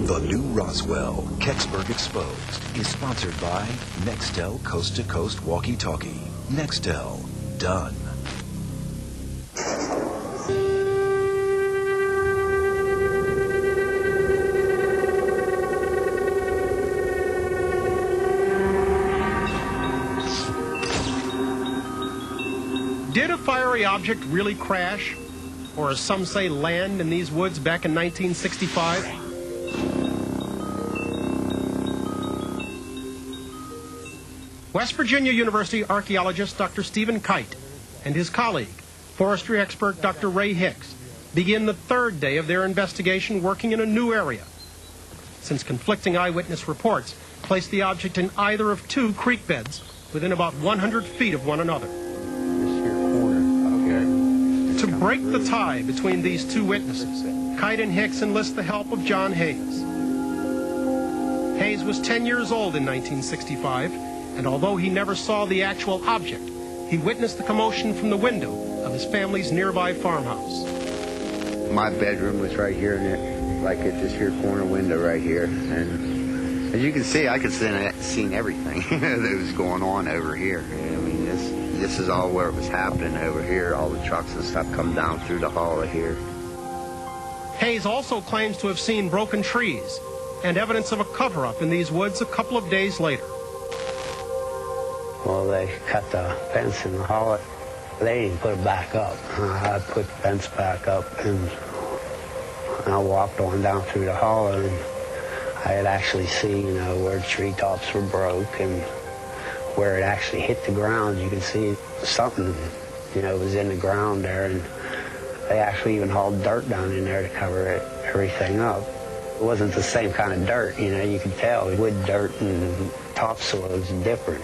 The New Roswell, Kecksburg Exposed is sponsored by Nextel Coast to Coast Walkie Talkie. Nextel, done. military object really crash, or as some say, land in these woods back in 1965? West Virginia University archaeologist Dr. Stephen Kite and his colleague, forestry expert Dr. Ray Hicks, begin the third day of their investigation working in a new area, since conflicting eyewitness reports placed the object in either of two creek beds within about 100 feet of one another. To break the tie between these two witnesses, Kite and Hicks enlist the help of John Hayes. Hayes was 10 years old in 1965, and although he never saw the actual object, he witnessed the commotion from the window of his family's nearby farmhouse. My bedroom was right here, like at this here corner window right here. And as you can see, I could see everything that was going on over here. I mean, this is all where it was happening over here. All the trucks and stuff come down through the hollow here. Hayes also claims to have seen broken trees and evidence of a cover-up in these woods a couple of days later. Well, they cut the fence in the hollow. They didn't put it back up. I put the fence back up, and I walked on down through the hollow, and I had actually seen, where the treetops were broke and where it actually hit the ground. You can see something, was in the ground there, and they actually even hauled dirt down in there to cover everything up. It wasn't the same kind of dirt, you could tell. Wood dirt and topsoil was different.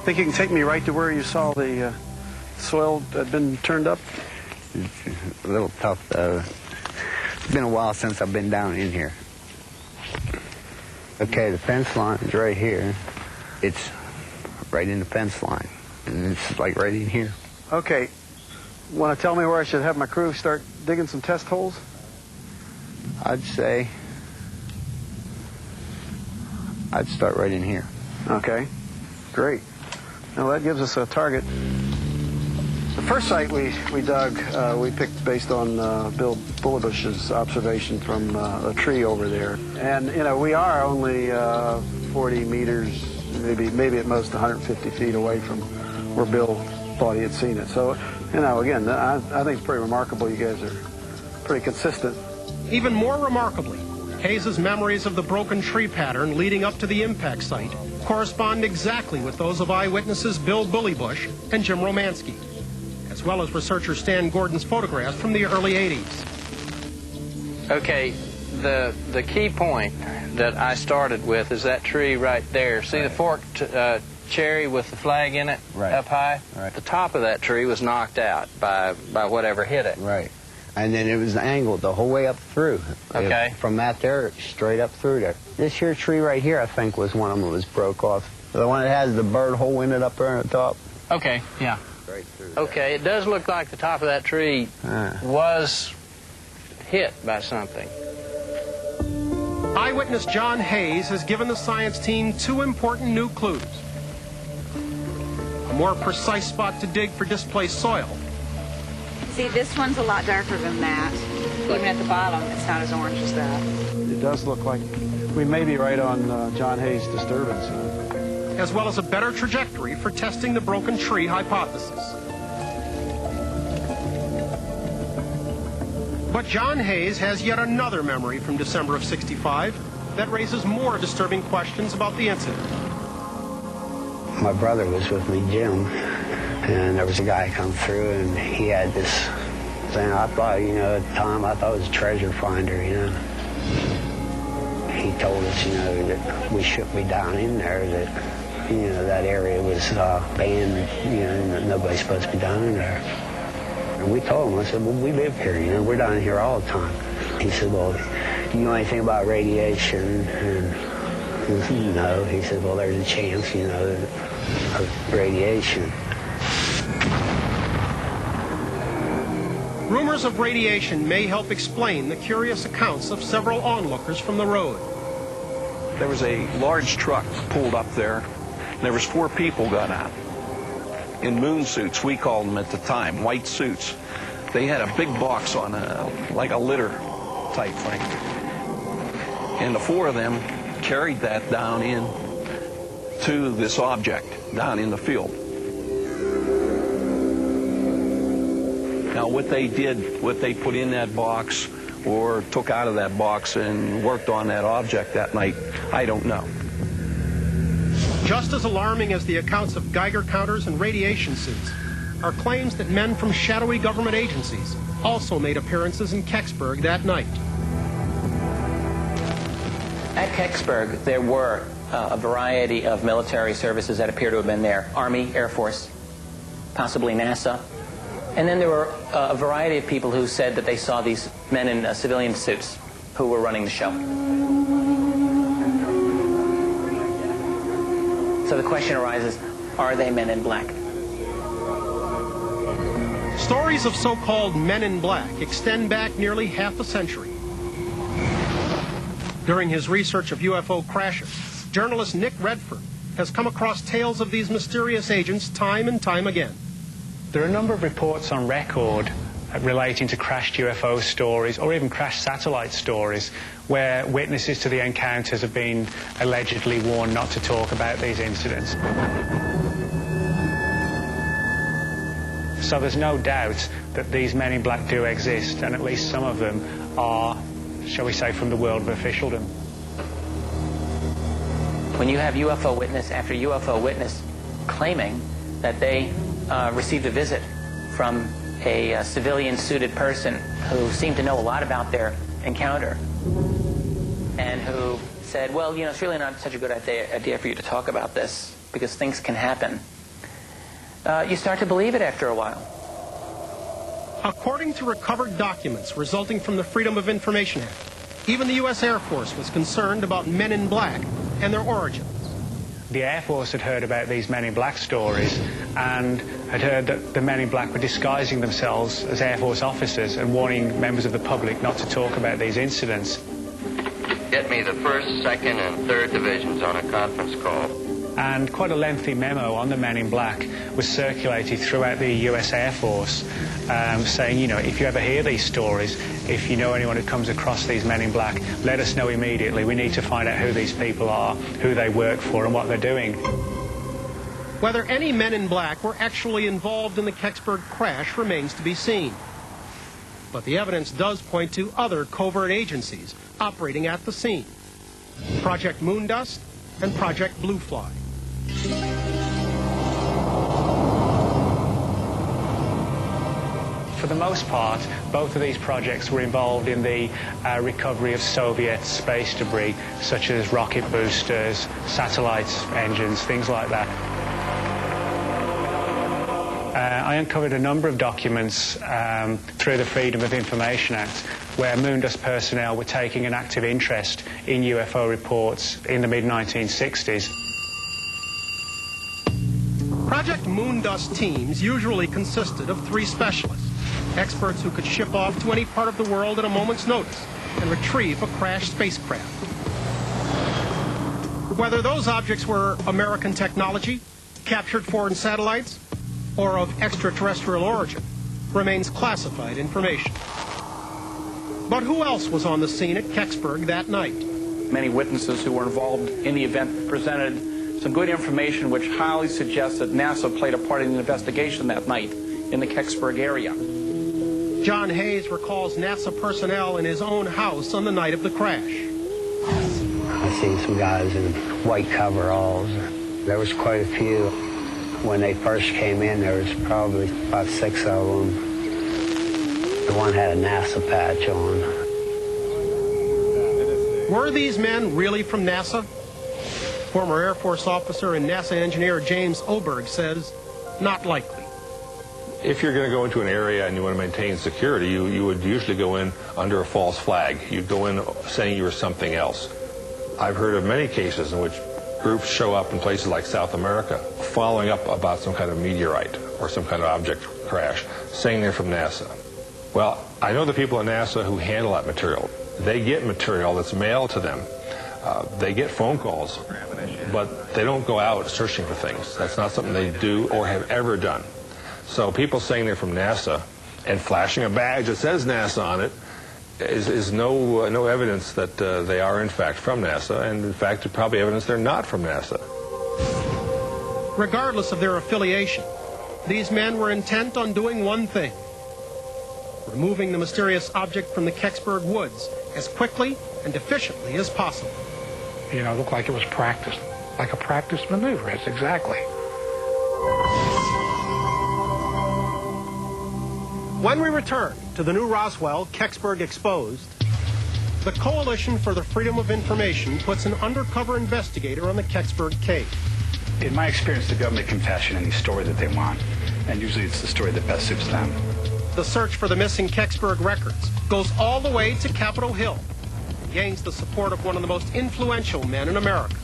Think you can take me right to where you saw the soil had been turned up? It's a little tough, though. It's been a while since I've been down in here. Okay, the fence line is right here. It's right in the fence line, and it's like right in here. Okay. Want to tell me where I should have my crew start digging some test holes? I'd say I'd start right in here. Okay, great. Now that gives us a target. The first site we dug, we picked based on Bill Bullerbush's observation from a tree over there. And, we are only 40 meters, maybe at most 150 feet away from where Bill thought he had seen it. So, again, I think it's pretty remarkable. You guys are pretty consistent. Even more remarkably, Hayes' memories of the broken tree pattern leading up to the impact site correspond exactly with those of eyewitnesses Bill Bullybush and Jim Romansky, as well as researcher Stan Gordon's photographs from the early 80s. Okay, the key point that I started with is that tree right there. See the forked cherry with the flag in it up high? Right. The top of that tree was knocked out by whatever hit it. Right. And then it was angled the whole way up through. Okay. From that there, straight up through there. This here tree right here, I think, was one of them that was broke off. The one that has the bird hole in it up there on the top. Okay, yeah. Right through. Okay, it does look like the top of that tree was hit by something. Eyewitness John Hayes has given the science team two important new clues. A more precise spot to dig for displaced soil. See, this one's a lot darker than that. Even at the bottom, it's not as orange as that. It does look like we may be right on John Hayes' disturbance. As well as a better trajectory for testing the broken tree hypothesis. But John Hayes has yet another memory from December of '65 that raises more disturbing questions about the incident. My brother was with me, Jim, and there was a guy come through, and he had this thing. I thought, at the time, I thought it was a treasure finder, He told us, that we shouldn't be down in there, that, that area was banned, that nobody's supposed to be down in there. And we told him, I said, well, we live here, we're down here all the time. He said, well, do you know anything about radiation? And I said, no. He said, well, there's a chance, of radiation. Rumors of radiation may help explain the curious accounts of several onlookers from the road. There was a large truck pulled up there. There was 4 people got out in moon suits, we called them at the time, white suits. They had a big box on like a litter type thing. And the 4 of them carried that down in to this object down in the field. Now, what they did, what they put in that box or took out of that box and worked on that object that night, I don't know. Just as alarming as the accounts of Geiger counters and radiation suits are claims that men from shadowy government agencies also made appearances in Kecksburg that night. At Kecksburg, there were a variety of military services that appear to have been there. Army, Air Force, possibly NASA. And then there were a variety of people who said that they saw these men in civilian suits who were running the show. So the question arises, are they men in black? Stories of so-called men in black extend back nearly half a century. During his research of UFO crashes, journalist Nick Redfern has come across tales of these mysterious agents time and time again. There are a number of reports on record relating to crashed UFO stories or even crashed satellite stories where witnesses to the encounters have been allegedly warned not to talk about these incidents. So there's no doubt that these men in black do exist, and at least some of them are, shall we say, from the world of officialdom. When you have UFO witness after UFO witness claiming that they received a visit from a civilian-suited person who seemed to know a lot about their encounter and who said, well, you know, it's really not such a good idea for you to talk about this because things can happen, you start to believe it after a while. According to recovered documents resulting from the Freedom of Information Act, even the U.S. Air Force was concerned about men in black and their origins. The Air Force had heard about these men in black stories and had heard that the men in black were disguising themselves as Air Force officers and warning members of the public not to talk about these incidents. Get me the 1st, 2nd, and 3rd divisions on a conference call. And quite a lengthy memo on the men in black was circulated throughout the US Air Force saying, you know, if you ever hear these stories, if you know anyone who comes across these men in black, let us know immediately. We need to find out who these people are, who they work for, and what they're doing. Whether any men in black were actually involved in the Kecksburg crash remains to be seen. But the evidence does point to other covert agencies operating at the scene. Project Moondust and Project Blue Fly. For the most part, both of these projects were involved in the recovery of Soviet space debris, such as rocket boosters, satellite engines, things like that. I uncovered a number of documents through the Freedom of Information Act where Moondust personnel were taking an active interest in UFO reports in the mid-1960s. Project Moondust teams usually consisted of 3 specialists, experts who could ship off to any part of the world at a moment's notice and retrieve a crashed spacecraft. Whether those objects were American technology, captured foreign satellites, or of extraterrestrial origin remains classified information. But who else was on the scene at Kecksburg that night? Many witnesses who were involved in the event presented some good information which highly suggests that NASA played a part in the investigation that night in the Kecksburg area. John Hayes recalls NASA personnel in his own house on the night of the crash. I seen some guys in white coveralls. There was quite a few. When they first came in, there was probably about 6 of them. The one had a NASA patch on. Were these men really from NASA? Former Air Force officer and NASA engineer James Oberg says, not likely. If you're going to go into an area and you want to maintain security, you would usually go in under a false flag. You'd go in saying you were something else. I've heard of many cases in which groups show up in places like South America, following up about some kind of meteorite or some kind of object crash, saying they're from NASA. Well, I know the people at NASA who handle that material. They get material that's mailed to them. They get phone calls, but they don't go out searching for things. That's not something they do or have ever done. So people saying they're from NASA and flashing a badge that says NASA on it is no evidence that they are in fact from NASA, and in fact it's probably evidence they're not from NASA. Regardless of their affiliation, these men were intent on doing one thing: removing the mysterious object from the Kecksburg woods as quickly and efficiently as possible. You know, it looked like it was practiced, like a practice maneuver. It's exactly. When we return to the new Roswell, Kecksburg Exposed, the Coalition for the Freedom of Information puts an undercover investigator on the Kecksburg case. In my experience, the government can fashion any story that they want, and usually it's the story that best suits them. The search for the missing Kecksburg records goes all the way to Capitol Hill and gains the support of one of the most influential men in America.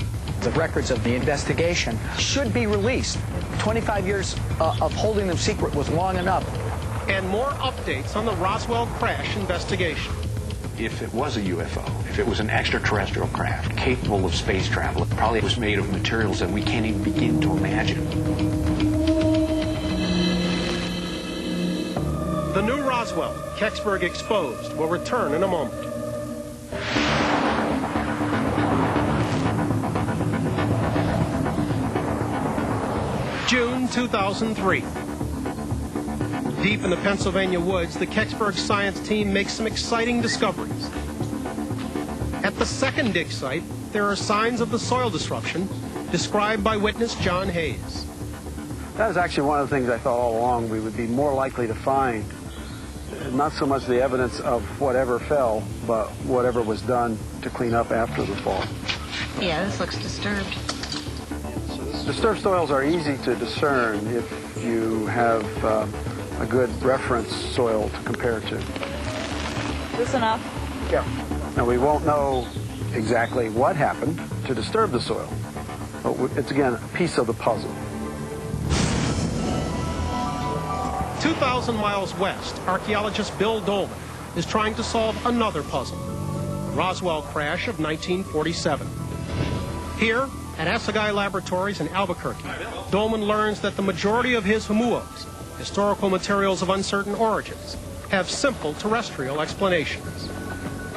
The records of the investigation should be released. 25 years of holding them secret was long enough. And more updates on the Roswell crash investigation. If it was a UFO, if it was an extraterrestrial craft capable of space travel, it probably was made of materials that we can't even begin to imagine. The new Roswell, Kecksburg Exposed, will return in a moment. June 2003. Deep in the Pennsylvania woods, the Kecksburg science team makes some exciting discoveries. At the second dig site, there are signs of the soil disruption described by witness John Hayes. That was actually one of the things I thought all along we would be more likely to find. Not so much the evidence of whatever fell, but whatever was done to clean up after the fall. Yeah, this looks disturbed. Disturbed soils are easy to discern if you have a good reference soil to compare to. This enough? Yeah. Now, we won't know exactly what happened to disturb the soil, but it's, again, a piece of the puzzle. 2,000 miles west, archaeologist Bill Dolman is trying to solve another puzzle, the Roswell crash of 1947. Here, at Assagai Laboratories in Albuquerque, Dolman learns that the majority of his humuos, historical materials of uncertain origins, have simple terrestrial explanations.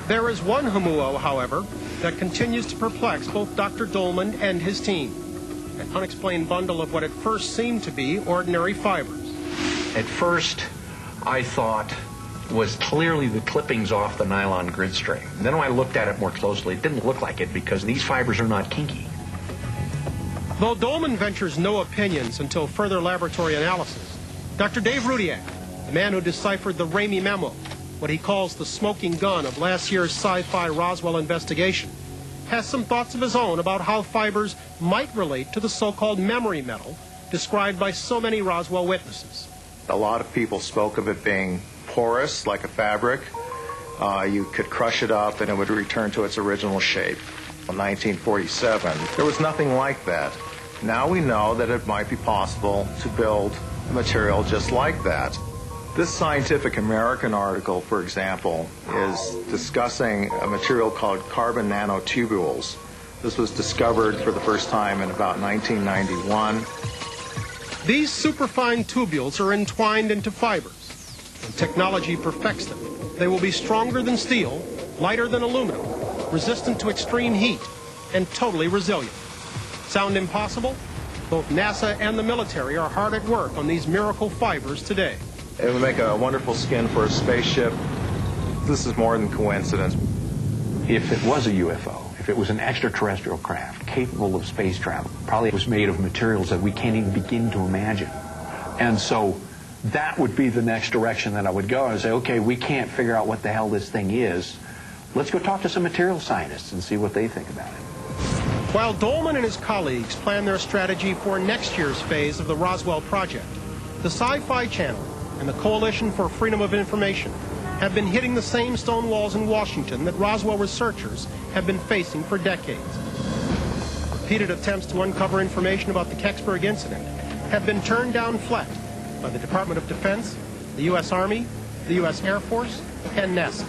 There is one humuo, however, that continues to perplex both Dr. Dolman and his team, an unexplained bundle of what at first seemed to be ordinary fibers. At first, I thought was clearly the clippings off the nylon grid string. And then when I looked at it more closely, it didn't look like it because these fibers are not kinky. Though Dolman ventures no opinions until further laboratory analysis, Dr. Dave Rudiak, the man who deciphered the Ramey memo, what he calls the smoking gun of last year's sci-fi Roswell investigation, has some thoughts of his own about how fibers might relate to the so-called memory metal described by so many Roswell witnesses. A lot of people spoke of it being porous, like a fabric. You could crush it up and it would return to its original shape. In 1947, there was nothing like that. Now we know that it might be possible to build a material just like that. This Scientific American article, for example, is discussing a material called carbon nanotubules. This was discovered for the first time in about 1991. These superfine tubules are entwined into fibers. When technology perfects them, they will be stronger than steel, lighter than aluminum, resistant to extreme heat, and totally resilient. Sound impossible? Both NASA and the military are hard at work on these miracle fibers today. It would make a wonderful skin for a spaceship. This is more than coincidence. If it was a UFO, if it was an extraterrestrial craft capable of space travel, probably was made of materials that we can't even begin to imagine. And so that would be the next direction that I would go. I would say, okay, we can't figure out what the hell this thing is. Let's go talk to some material scientists and see what they think about it. While Dolman and his colleagues plan their strategy for next year's phase of the Roswell project, the Sci-Fi Channel and the Coalition for Freedom of Information have been hitting the same stone walls in Washington that Roswell researchers have been facing for decades. Repeated attempts to uncover information about the Kecksburg incident have been turned down flat by the Department of Defense, the U.S. Army, the U.S. Air Force, and NASA.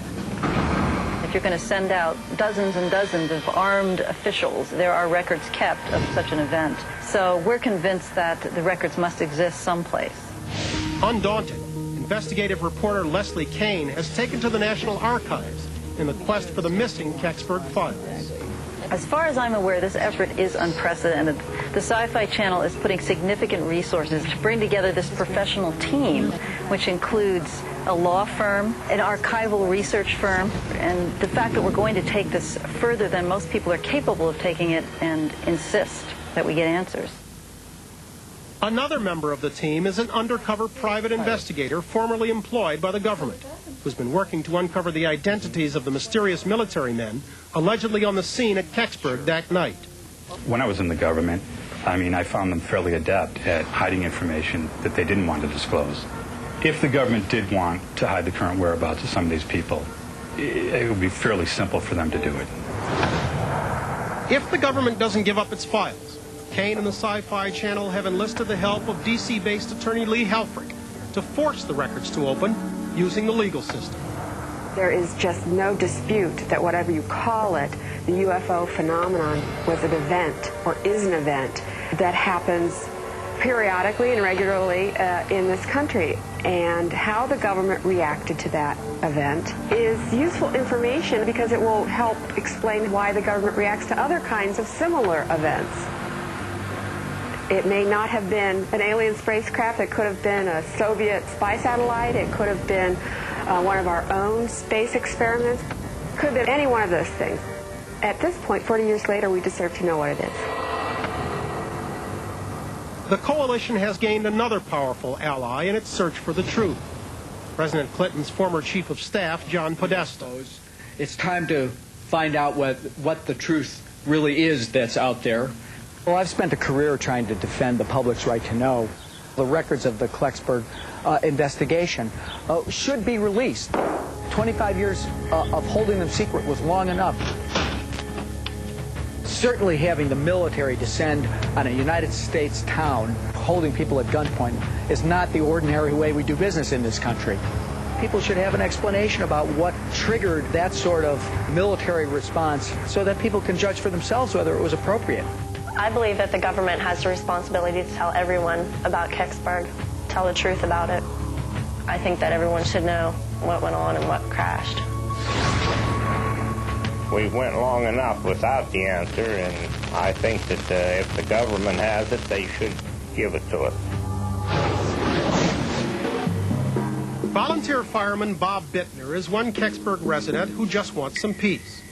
If you're going to send out dozens and dozens of armed officials, there are records kept of such an event. So we're convinced that the records must exist someplace. Undaunted, investigative reporter Leslie Kane has taken to the National Archives in the quest for the missing Kecksburg files. As far as I'm aware, this effort is unprecedented. The Sci-Fi Channel is putting significant resources to bring together this professional team, which includes a law firm, an archival research firm, and the fact that we're going to take this further than most people are capable of taking it and insist that we get answers. Another member of the team is an undercover private investigator formerly employed by the government, who's been working to uncover the identities of the mysterious military men allegedly on the scene at Kecksburg that night. When I was in the government, I found them fairly adept at hiding information that they didn't want to disclose. If the government did want to hide the current whereabouts of some of these people, it would be fairly simple for them to do it. If the government doesn't give up its files, Kane and the Sci-Fi Channel have enlisted the help of D.C.-based attorney Lee Helfrich to force the records to open using the legal system. There is just no dispute that whatever you call it, the UFO phenomenon was an event, or is an event, that happens periodically and regularly in this country. And how the government reacted to that event is useful information because it will help explain why the government reacts to other kinds of similar events. It may not have been an alien spacecraft. It could have been a Soviet spy satellite. It could have been one of our own space experiments. It could have been any one of those things. At this point, 40 years later, we deserve to know what it is. The coalition has gained another powerful ally in its search for the truth. President Clinton's former chief of staff, John Podesta. It's time to find out what the truth really is that's out there. Well, I've spent a career trying to defend the public's right to know. The records of the Kecksburg investigation should be released. 25 years of holding them secret was long enough. Certainly having the military descend on a United States town, holding people at gunpoint, is not the ordinary way we do business in this country. People should have an explanation about what triggered that sort of military response so that people can judge for themselves whether it was appropriate. I believe that the government has the responsibility to tell everyone about Kecksburg, tell the truth about it. I think that everyone should know what went on and what crashed. We went long enough without the answer, and I think that if the government has it, they should give it to us. Volunteer fireman Bob Bittner is one Kecksburg resident who just wants some peace.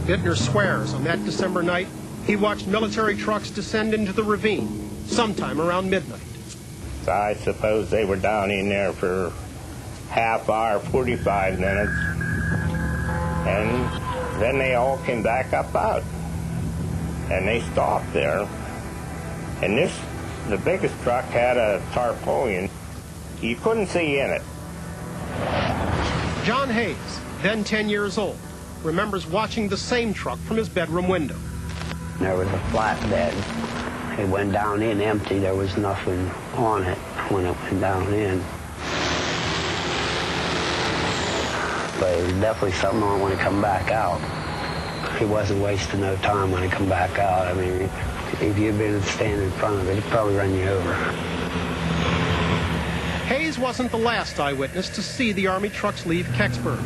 Bittner swears on that December night he watched military trucks descend into the ravine sometime around midnight. So I suppose they were down in there for half hour, 45 minutes, and then they all came back up out, and they stopped there. And the biggest truck had a tarpaulin. You couldn't see in it. John Hayes, then 10 years old, remembers watching the same truck from his bedroom window. There was a flatbed. It went down in empty. There was nothing on it when it went down in. But it was definitely something on when it come back out. He wasn't wasting no time when it come back out. I mean, if you'd been standing in front of it, it'd probably run you over. Hayes wasn't the last eyewitness to see the Army trucks leave Kecksburg.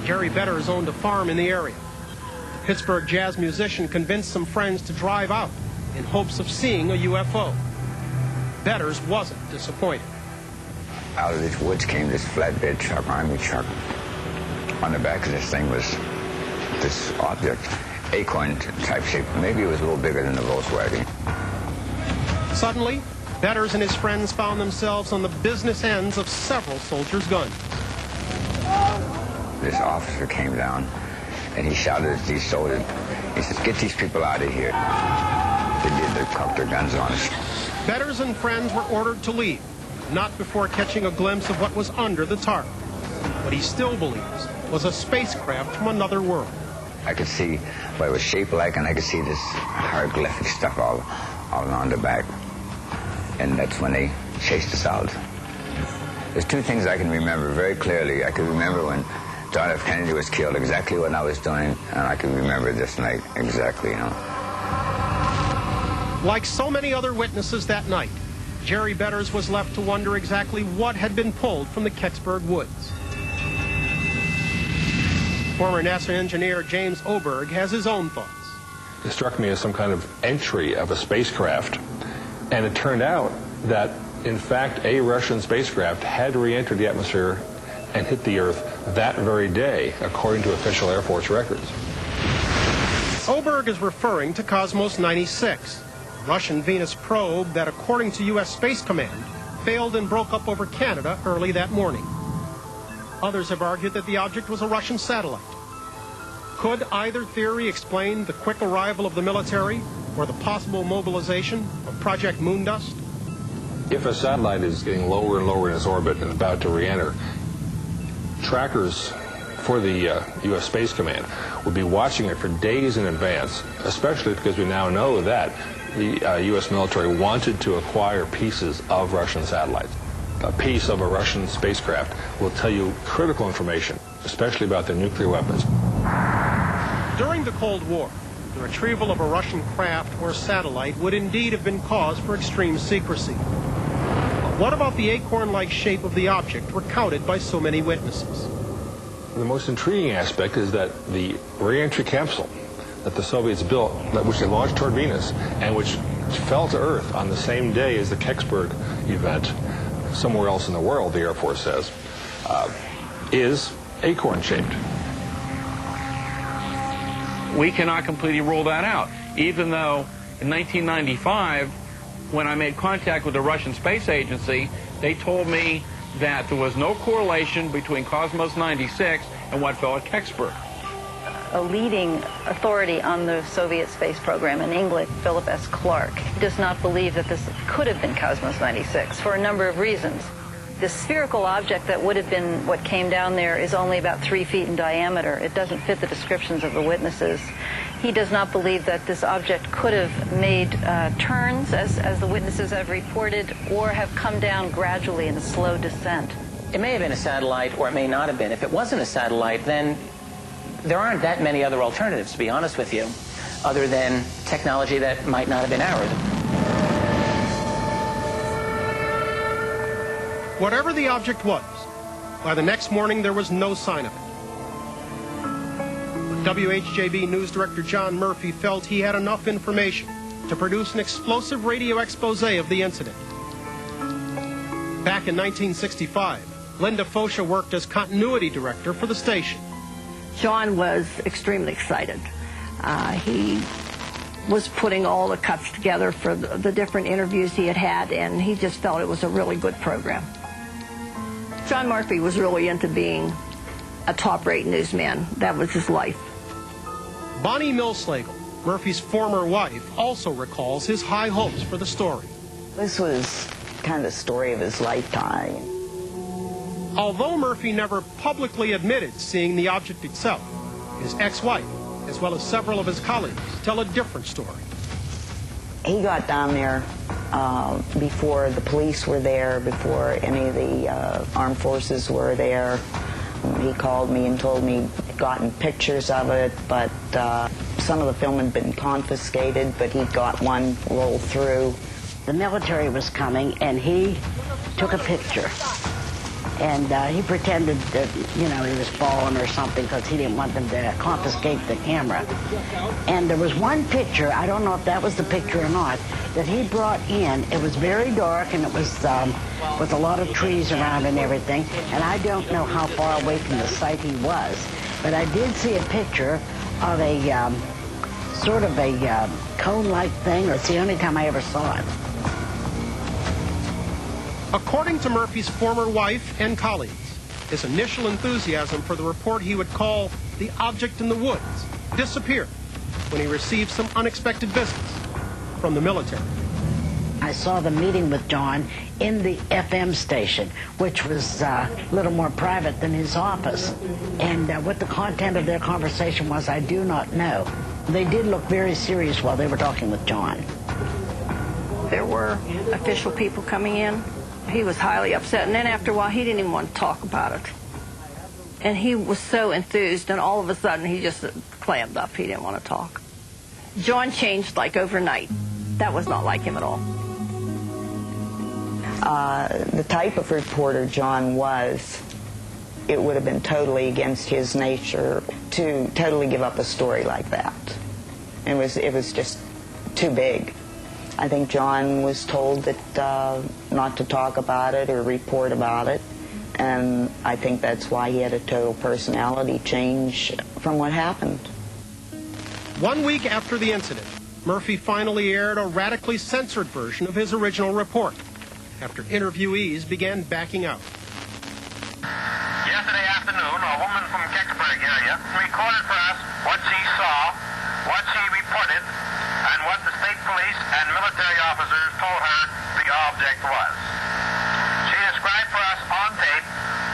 Jerry Betters owned a farm in the area. The Pittsburgh jazz musician convinced some friends to drive out in hopes of seeing a UFO. Betters wasn't disappointed. Out of these woods came this flatbed truck, Army truck. On the back of this thing was this object, acorn type shape. Maybe it was a little bigger than the Volkswagen. Suddenly, Betters and his friends found themselves on the business ends of several soldiers' guns. This officer came down and he shouted at these soldiers. He says, "Get these people out of here." They did. They cocked their guns on us. Betters and friends were ordered to leave, not before catching a glimpse of what was under the tarp. What he still believes was a spacecraft from another world. I could see what it was shaped like, and I could see this hieroglyphic stuff all on the back. And that's when they chased us out. There's two things I can remember very clearly. I can remember when John F. Kennedy was killed, exactly what I was doing, and I can remember this night exactly, you know. Like so many other witnesses that night, Jerry Betters was left to wonder exactly what had been pulled from the Kecksburg woods. Former NASA engineer James Oberg has his own thoughts. It struck me as some kind of entry of a spacecraft, and it turned out that In fact, a Russian spacecraft had re-entered the atmosphere and hit the Earth that very day, according to official Air Force records. Oberg is referring to Cosmos 96, a Russian Venus probe that, according to U.S. Space Command, failed and broke up over Canada early that morning. Others have argued that the object was a Russian satellite. Could either theory explain the quick arrival of the military or the possible mobilization of Project Moondust? If a satellite is getting lower and lower in its orbit and about to re-enter, trackers for the U.S. Space Command would be watching it for days in advance, especially because we now know that the U.S. military wanted to acquire pieces of Russian satellites. A piece of a Russian spacecraft will tell you critical information, especially about their nuclear weapons. During the Cold War, the retrieval of a Russian craft or satellite would indeed have been cause for extreme secrecy. But what about the acorn-like shape of the object recounted by so many witnesses? The most intriguing aspect is that the re-entry capsule that the Soviets built, which they launched toward Venus, and which fell to Earth on the same day as the Kecksburg event, somewhere else in the world, the Air Force says, is acorn-shaped. We cannot completely rule that out, even though in 1995, when I made contact with the Russian Space Agency, they told me that there was no correlation between Cosmos 96 and what fell at Kecksburg. A leading authority on the Soviet space program in England, Philip S. Clark, does not believe that this could have been Cosmos 96 for a number of reasons. The spherical object that would have been what came down there is only about 3 feet in diameter. It doesn't fit the descriptions of the witnesses. He does not believe that this object could have made turns, as the witnesses have reported, or have come down gradually in a slow descent. It may have been a satellite, or it may not have been. If it wasn't a satellite, then there aren't that many other alternatives, to be honest with you, other than technology that might not have been ours. Whatever the object was, by the next morning there was no sign of it. But WHJB News Director John Murphy felt he had enough information to produce an explosive radio expose of the incident. Back in 1965, Linda Fosha worked as continuity director for the station. John was extremely excited. He was putting all the cuts together for the different interviews he had had, and he just felt it was a really good program. John Murphy was really into being a top-rate newsman. That was his life. Bonnie Millslagle, Murphy's former wife, also recalls his high hopes for the story. This was kind of the story of his lifetime. Although Murphy never publicly admitted seeing the object itself, his ex-wife, as well as several of his colleagues, tell a different story. He got down there before the police were there, before any of the armed forces were there. He called me and told me he'd gotten pictures of it, but some of the film had been confiscated, but he got one rolled through. The military was coming, and he took a picture. And he pretended that, you know, he was falling or something because he didn't want them to confiscate the camera. And there was one picture, I don't know if that was the picture or not, that he brought in. It was very dark, and it was with a lot of trees around and everything. And I don't know how far away from the site he was, but I did see a picture of a sort of a cone-like thing. It's the only time I ever saw it. According to Murphy's former wife and colleagues, his initial enthusiasm for the report he would call the object in the woods disappeared when he received some unexpected visits from the military. I saw the meeting with John in the FM station, which was a little more private than his office. And what the content of their conversation was, I do not know. They did look very serious while they were talking with John. There were official people coming in. He was highly upset, and then after a while, he didn't even want to talk about it. And he was so enthused, and all of a sudden, he just clammed up. He didn't want to talk. John changed like overnight. That was not like him at all. The type of reporter John was, it would have been totally against his nature to totally give up a story like that. It was just too big. I think John was told that not to talk about it or report about it. And I think that's why he had a total personality change from what happened. 1 week after the incident, Murphy finally aired a radically censored version of his original report after interviewees began backing out. Yesterday afternoon, a woman from Kecksburg area recorded for us what she saw, what she reported, and what the state police and military officers told her the object was. She described for us on tape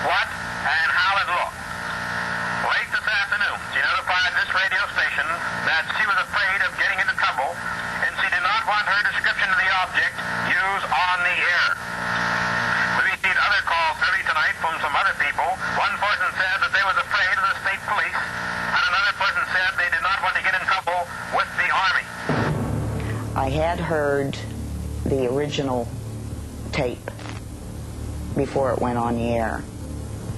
what and how it looked. Late this afternoon, she notified this radio station that she was afraid of getting into trouble, and she did not want her description of the object used on the air. We received other calls early tonight from some other people. One person said that they was afraid of the state police, and another person said they did not want to get in trouble with the Army. I had heard the original tape before it went on the air.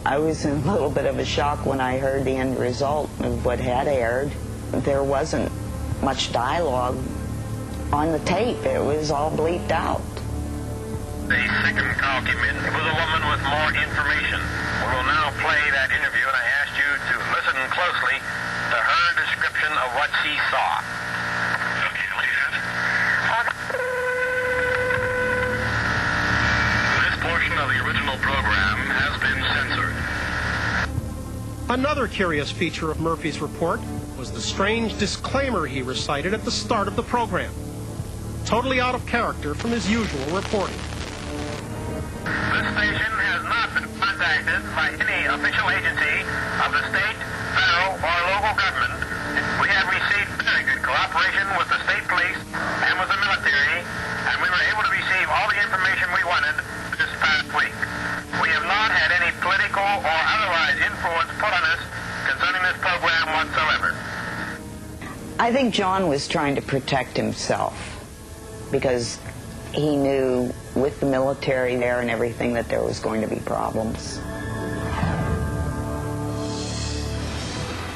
I was in a little bit of a shock when I heard the end result of what had aired. There wasn't much dialogue on the tape. It was all bleeped out. The second call came in. It was a woman with more information. We will now play that interview, and I asked you to listen closely to her description of what she saw. Okay, listen. This portion of the original program has been censored. Another curious feature of Murphy's report was the strange disclaimer he recited at the start of the program. Totally out of character from his usual reporting. This station has not been contacted by any official agency of the state, federal, or local government. We have received very good cooperation with the state police and with the military, and we were able to receive all the information we wanted this past week. We have not had any political or otherwise influence put on us concerning this program whatsoever. I think John was trying to protect himself because he knew with the military there and everything that there was going to be problems.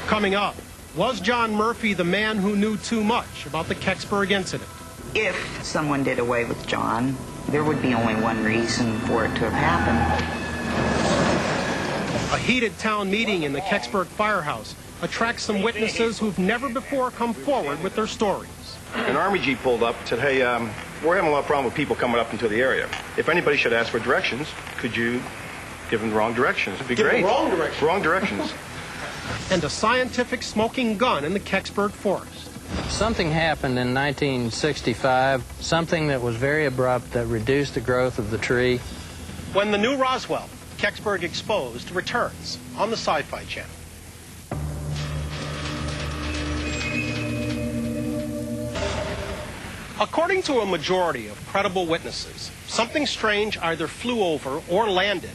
Coming up, was John Murphy the man who knew too much about the Kecksburg incident? If someone did away with John, there would be only one reason for it to have happened. A heated town meeting in the Kecksburg firehouse attracts some witnesses who've never before come forward with their stories. An Army Jeep pulled up and said, hey, we're having a lot of problem with people coming up into the area. If anybody should ask for directions, could you give them the wrong directions? It'd be great. Wrong directions. Wrong directions. And a scientific smoking gun in the Kecksburg forest. Something happened in 1965, something that was very abrupt that reduced the growth of the tree. When the new Roswell, Kecksburg Exposed, returns on the Sci-Fi Channel. According to a majority of credible witnesses, something strange either flew over or landed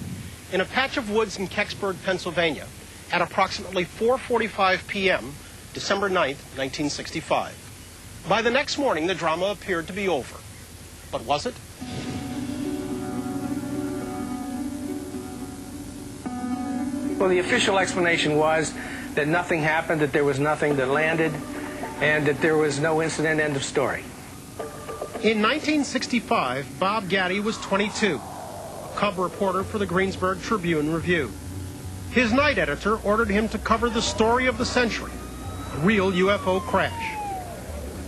in a patch of woods in Kecksburg, Pennsylvania at approximately 4:45 p.m., December 9th, 1965. By the next morning, the drama appeared to be over. But was it? Well, the official explanation was that nothing happened, that there was nothing that landed, and that there was no incident, end of story. In 1965, Bob Gaddy was 22, a cub reporter for the Greensburg Tribune-Review. His night editor ordered him to cover the story of the century, a real UFO crash.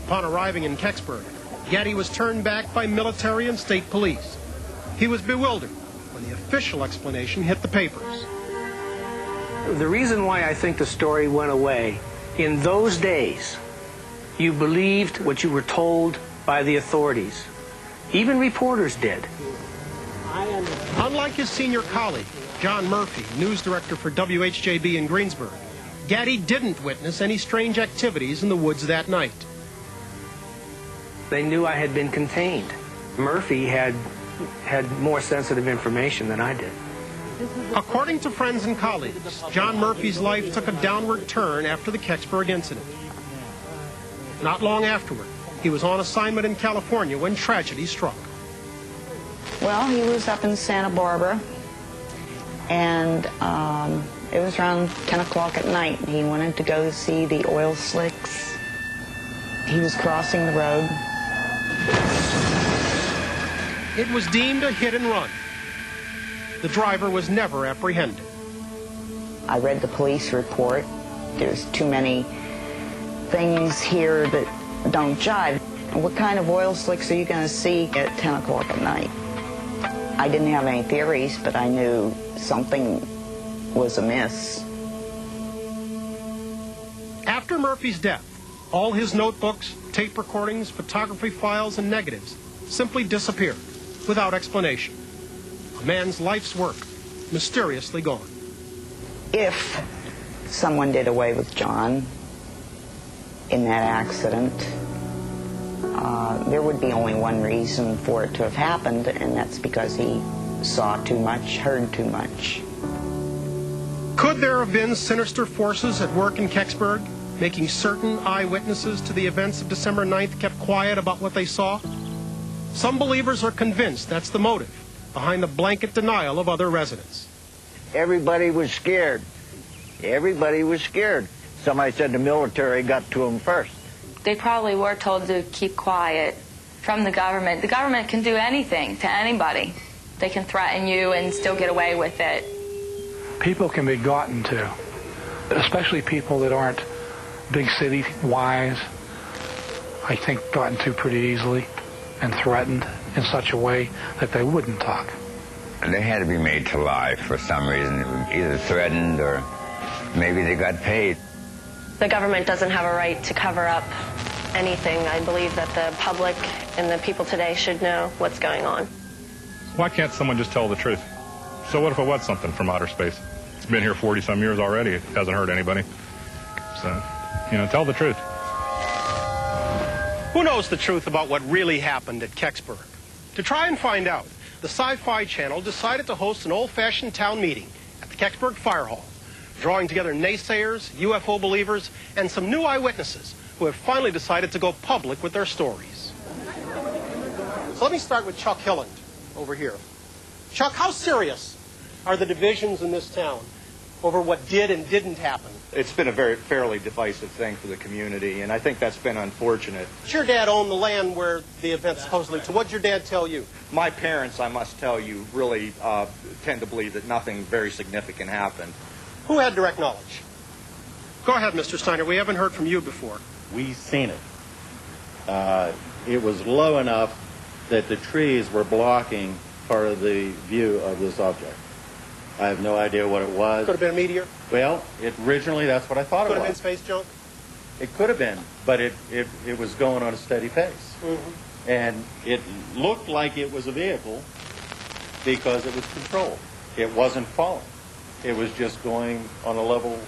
Upon arriving in Kecksburg, Gaddy was turned back by military and state police. He was bewildered when the official explanation hit the papers. The reason why I think the story went away, in those days, you believed what you were told by the authorities. Even reporters did. Unlike his senior colleague, John Murphy, news director for WHJB in Greensburg, Gaddy didn't witness any strange activities in the woods that night. They knew I had been contained. Murphy had more sensitive information than I did. According to friends and colleagues, John Murphy's life took a downward turn after the Kecksburg incident. Not long afterward, he was on assignment in California when tragedy struck. Well, he was up in Santa Barbara, and it was around 10 o'clock at night. He wanted to go see the oil slicks. He was crossing the road. It was deemed a hit and run. The driver was never apprehended. I read the police report. There's too many things here that don't jive. What kind of oil slicks are you going to see at 10 o'clock at night? I didn't have any theories, but I knew something was amiss. After Murphy's death, all his notebooks, tape recordings, photography files, and negatives simply disappeared without explanation. A man's life's work mysteriously gone. If someone did away with John in that accident, there would be only one reason for it to have happened, and that's because he saw too much, heard too much. Could there have been sinister forces at work in Kecksburg, making certain eyewitnesses to the events of December 9th kept quiet about what they saw? Some believers are convinced that's the motive behind the blanket denial of other residents. Everybody was scared. Everybody was scared. Somebody said the military got to them first. They probably were told to keep quiet from the government. The government can do anything to anybody. They can threaten you and still get away with it. People can be gotten to, especially people that aren't big city wise. I think gotten to pretty easily and threatened in such a way that they wouldn't talk. They had to be made to lie for some reason, either threatened or maybe they got paid. The government doesn't have a right to cover up anything. I believe that the public and the people today should know what's going on. Why can't someone just tell the truth? So what if it was something from outer space? It's been here 40-some years already. It hasn't hurt anybody. So, tell the truth. Who knows the truth about what really happened at Kecksburg? To try and find out, the Sci-Fi Channel decided to host an old-fashioned town meeting at the Kecksburg Fire Hall, drawing together naysayers, UFO believers, and some new eyewitnesses who have finally decided to go public with their stories. So let me start with Chuck Hilland over here. Chuck, how serious are the divisions in this town over what did and didn't happen? It's been a fairly divisive thing for the community, and I think that's been unfortunate. Your dad owned the land where the event supposedly took. What did your dad tell you? My parents, I must tell you, really tend to believe that nothing very significant happened. Who had direct knowledge? Go ahead, Mr. Steiner. We haven't heard from you before. We seen it. It was low enough that the trees were blocking part of the view of this object. I have no idea what it was. Could have been a meteor? Well, originally that's what I thought it was. Could have been space junk? It could have been, but it was going on a steady pace. Mm-hmm. And it looked like it was a vehicle because it was controlled. It wasn't falling. It was just going on a level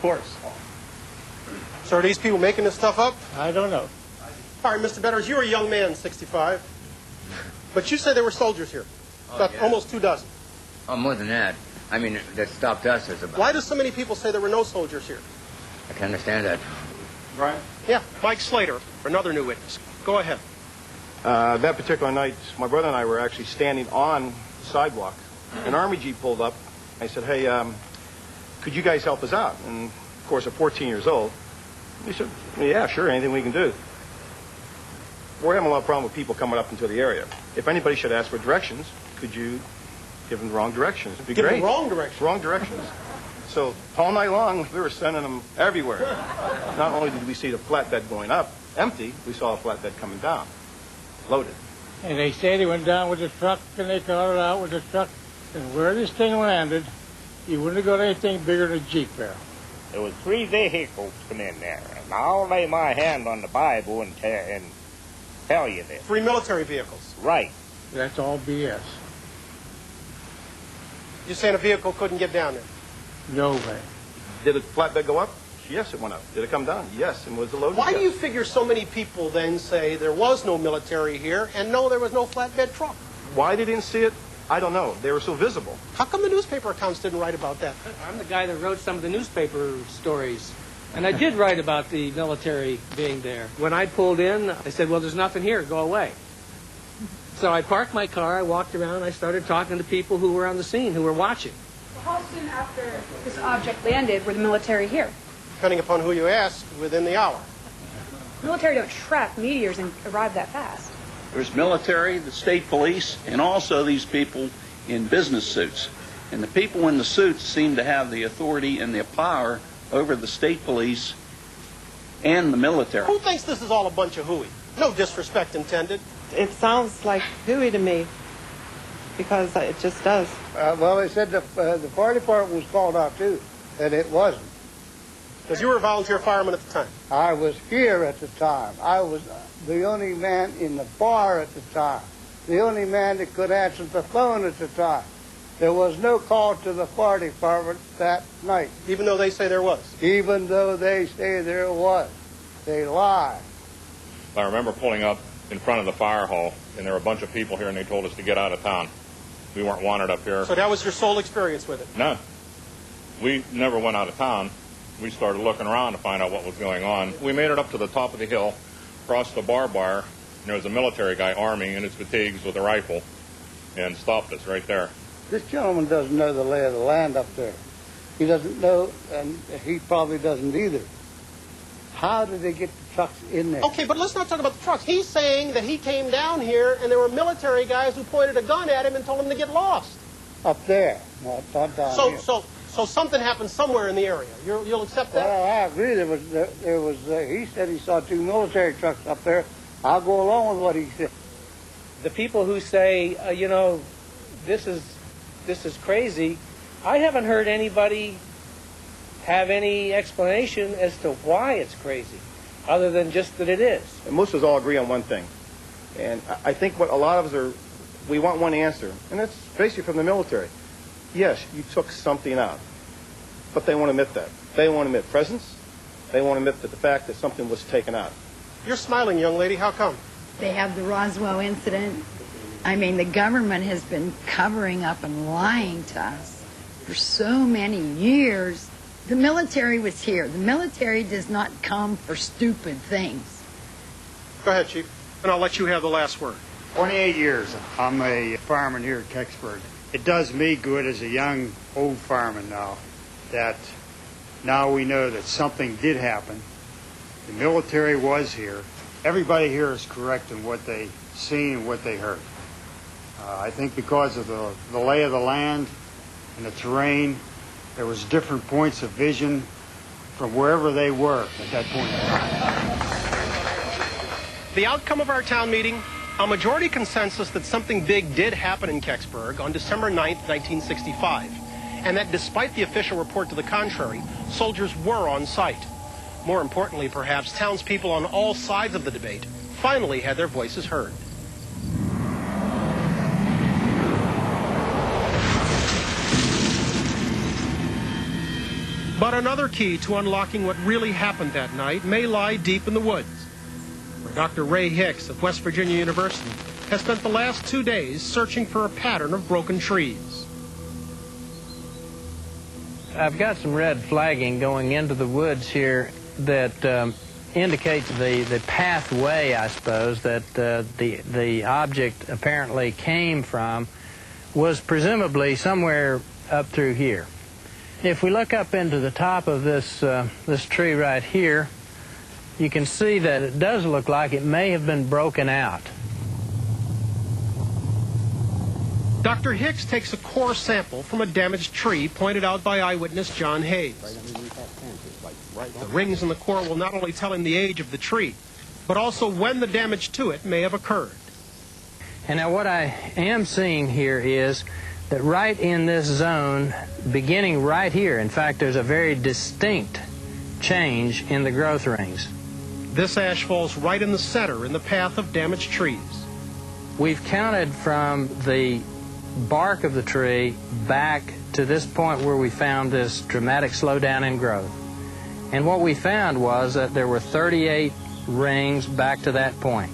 course. So are these people making this stuff up? I don't know. All right, Mr. Betters, you're a young man, 65. But you said there were soldiers here. About almost 24. Oh, more than that. I mean, that stopped us as about... Why do so many people say there were no soldiers here? I can understand that. Right? Yeah, Mike Slater, another new witness. Go ahead. That particular night, my brother and I were actually standing on the sidewalk. An Army Jeep pulled up. I said, hey, could you guys help us out? And, of course, at 14 years old, he said, yeah, sure, anything we can do. We're having a lot of problem with people coming up into the area. If anybody should ask for directions, could you give them the wrong directions? It'd be Give great. them wrong directions? Wrong directions. So all night long, we were sending them everywhere. Not only did we see the flatbed going up empty, we saw a flatbed coming down, loaded. And they say they went down with the truck, and they got it out with the truck. And where this thing landed, you wouldn't have got anything bigger than a Jeep there. There was 3 vehicles come in there, and I'll lay my hand on the Bible and tell you this. 3 military vehicles? Right. That's all BS. You're saying a vehicle couldn't get down there? No way. Did the flatbed go up? Yes, it went up. Did it come down? Yes, and was the load? Why do you figure so many people then say there was no military here and no, there was no flatbed truck? Why they didn't see it? I don't know. They were so visible. How come the newspaper accounts didn't write about that? I'm the guy that wrote some of the newspaper stories. And I did write about the military being there. When I pulled in, I said, well, there's nothing here. Go away. So I parked my car, I walked around, I started talking to people who were on the scene, who were watching. How soon after this object landed were the military here? Depending upon who you ask, within the hour. Military don't track meteors and arrive that fast. There's military, the state police, and also these people in business suits. And the people in the suits seem to have the authority and the power over the state police and the military. Who thinks this is all a bunch of hooey? No disrespect intended. It sounds like hooey to me, because it just does. Well, they said the fire department was called out too, and it wasn't. Because you were a volunteer fireman at the time. I was here at the time. I was the only man in the bar at the time. The only man that could answer the phone at the time. There was no call to the fire department that night. Even though they say there was? Even though they say there was. They lie. I remember pulling up in front of the fire hall, and there were a bunch of people here, and they told us to get out of town. We weren't wanted up here. So that was your sole experience with it? No. We never went out of town. We started looking around to find out what was going on. We made it up to the top of the hill, crossed the barbed wire, and there was a military guy arming in his fatigues with a rifle, and stopped us right there. This gentleman doesn't know the lay of the land up there. He doesn't know, and he probably doesn't either. How did they get the trucks in there? Okay, but let's not talk about the trucks. He's saying that he came down here and there were military guys who pointed a gun at him and told him to get lost. Up there, not down here. So something happened somewhere in the area. You'll accept that? Well, I agree. There was. He said he saw 2 military trucks up there. I'll go along with what he said. The people who say, this is crazy, I haven't heard anybody have any explanation as to why it's crazy, other than just that it is. And most of us all agree on one thing. And I think what a lot of us we want one answer, and that's basically from the military. Yes, you took something out, but they won't admit that. They won't admit presence. They won't admit that the fact that something was taken out. You're smiling, young lady. How come? They have the Roswell incident. I mean, the government has been covering up and lying to us for so many years. The military was here. The military does not come for stupid things. Go ahead, Chief, and I'll let you have the last word. 28 years. I'm a fireman here at Kecksburg. It does me good as a young, old fireman now that now we know that something did happen. The military was here. Everybody here is correct in what they seen and what they heard. I think because of the lay of the land and the terrain, there was different points of vision from wherever they were at that point in time. The outcome of our town meeting, a majority consensus that something big did happen in Kecksburg on December 9th, 1965, and that despite the official report to the contrary, soldiers were on site. More importantly, perhaps, townspeople on all sides of the debate finally had their voices heard. But another key to unlocking what really happened that night may lie deep in the woods, where Dr. Ray Hicks of West Virginia University has spent the last 2 days searching for a pattern of broken trees. I've got some red flagging going into the woods here that indicates the pathway, I suppose, that the object apparently came from was presumably somewhere up through here. If we look up into the top of this tree right here, you can see that it does look like it may have been broken out. Dr. Hicks takes a core sample from a damaged tree pointed out by eyewitness John Hayes. The rings in the core will not only tell him the age of the tree, but also when the damage to it may have occurred. And now what I am seeing here is that right in this zone, beginning right here, in fact, there's a very distinct change in the growth rings. This ash falls right in the center in the path of damaged trees. We've counted from the bark of the tree back to this point where we found this dramatic slowdown in growth. And what we found was that there were 38 rings back to that point.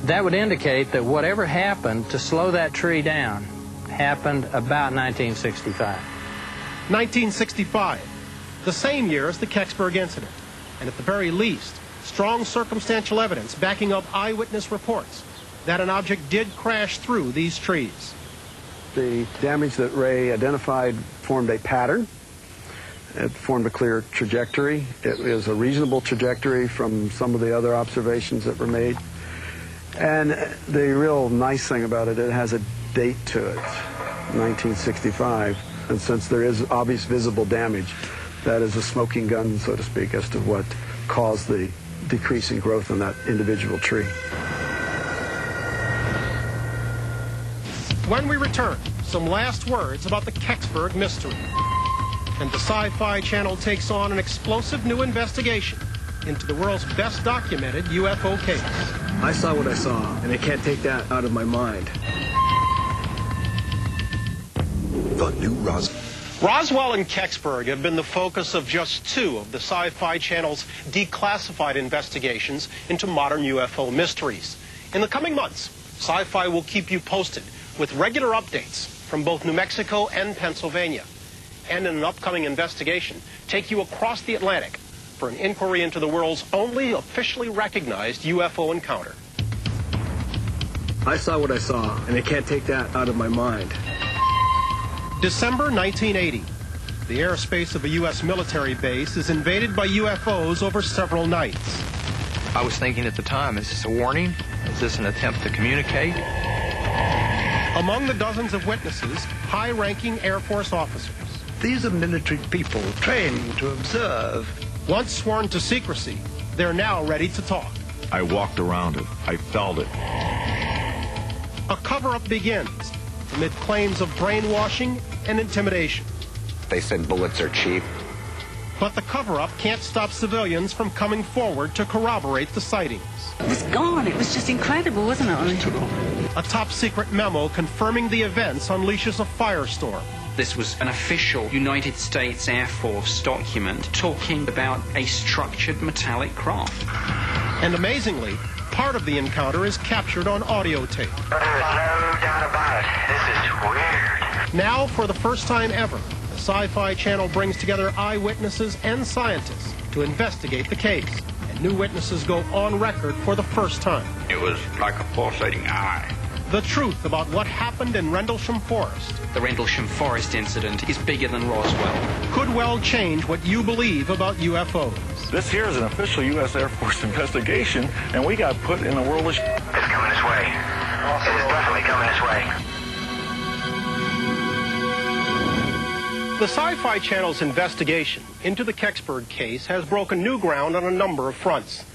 That would indicate that whatever happened to slow that tree down happened about 1965. 1965, the same year as the Kecksburg incident, and at the very least, strong circumstantial evidence backing up eyewitness reports that an object did crash through these trees. The damage that Ray identified formed a pattern. It formed a clear trajectory. It is a reasonable trajectory from some of the other observations that were made. And the real nice thing about it, it has a date to it, 1965. And since there is obvious visible damage, that is a smoking gun, so to speak, as to what caused the decrease in growth in that individual tree. When we return, some last words about the Kecksburg mystery. And the Sci-Fi Channel takes on an explosive new investigation into the world's best documented UFO case. I saw what I saw, and I can't take that out of my mind. The new Roswell and Kecksburg have been the focus of just two of the Sci-Fi Channel's declassified investigations into modern UFO mysteries. In the coming months, Sci-Fi will keep you posted with regular updates from both New Mexico and Pennsylvania. And in an upcoming investigation, take you across the Atlantic for an inquiry into the world's only officially recognized UFO encounter. I saw what I saw, and I can't take that out of my mind. December 1980. The airspace of a U.S. military base is invaded by UFOs over several nights. I was thinking at the time, is this a warning? Is this an attempt to communicate? Among the dozens of witnesses, high-ranking Air Force officers. These are military people trained to observe. Once sworn to secrecy, they're now ready to talk. I walked around it. I felt it. A cover-up begins amid claims of brainwashing and intimidation. They said bullets are cheap. But the cover-up can't stop civilians from coming forward to corroborate the sightings. It was gone. It was just incredible, wasn't it? A top-secret memo confirming the events unleashes a firestorm. This was an official United States Air Force document talking about a structured metallic craft. And amazingly, part of the encounter is captured on audio tape. There's no doubt about it. This is weird. Now, for the first time ever, the Sci-Fi Channel brings together eyewitnesses and scientists to investigate the case. And new witnesses go on record for the first time. It was like a pulsating eye. The truth about what happened in Rendlesham Forest. The Rendlesham Forest incident is bigger than Roswell. Could well change what you believe about UFOs. This here is an official U.S. Air Force investigation, and we got put in a world of It's coming this way. It is definitely coming this way. The Sci-Fi Channel's investigation into the Kecksburg case has broken new ground on a number of fronts.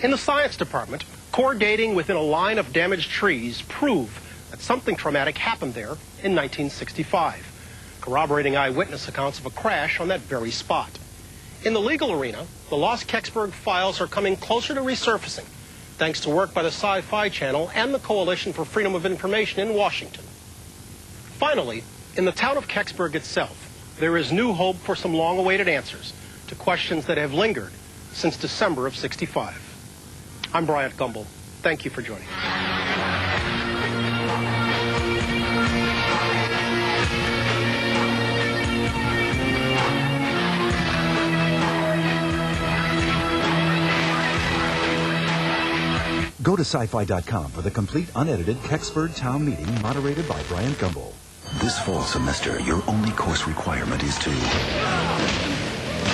In the science department, core dating within a line of damaged trees prove that something traumatic happened there in 1965, corroborating eyewitness accounts of a crash on that very spot. In the legal arena, the lost Kecksburg files are coming closer to resurfacing, thanks to work by the Sci-Fi Channel and the Coalition for Freedom of Information in Washington. Finally, in the town of Kecksburg itself, there is new hope for some long-awaited answers to questions that have lingered since December of '65. I'm Bryant Gumbel. Thank you for joining me. Go to sci-fi.com for the complete unedited Kecksburg Town Meeting moderated by Bryant Gumbel. This fall semester, your only course requirement is to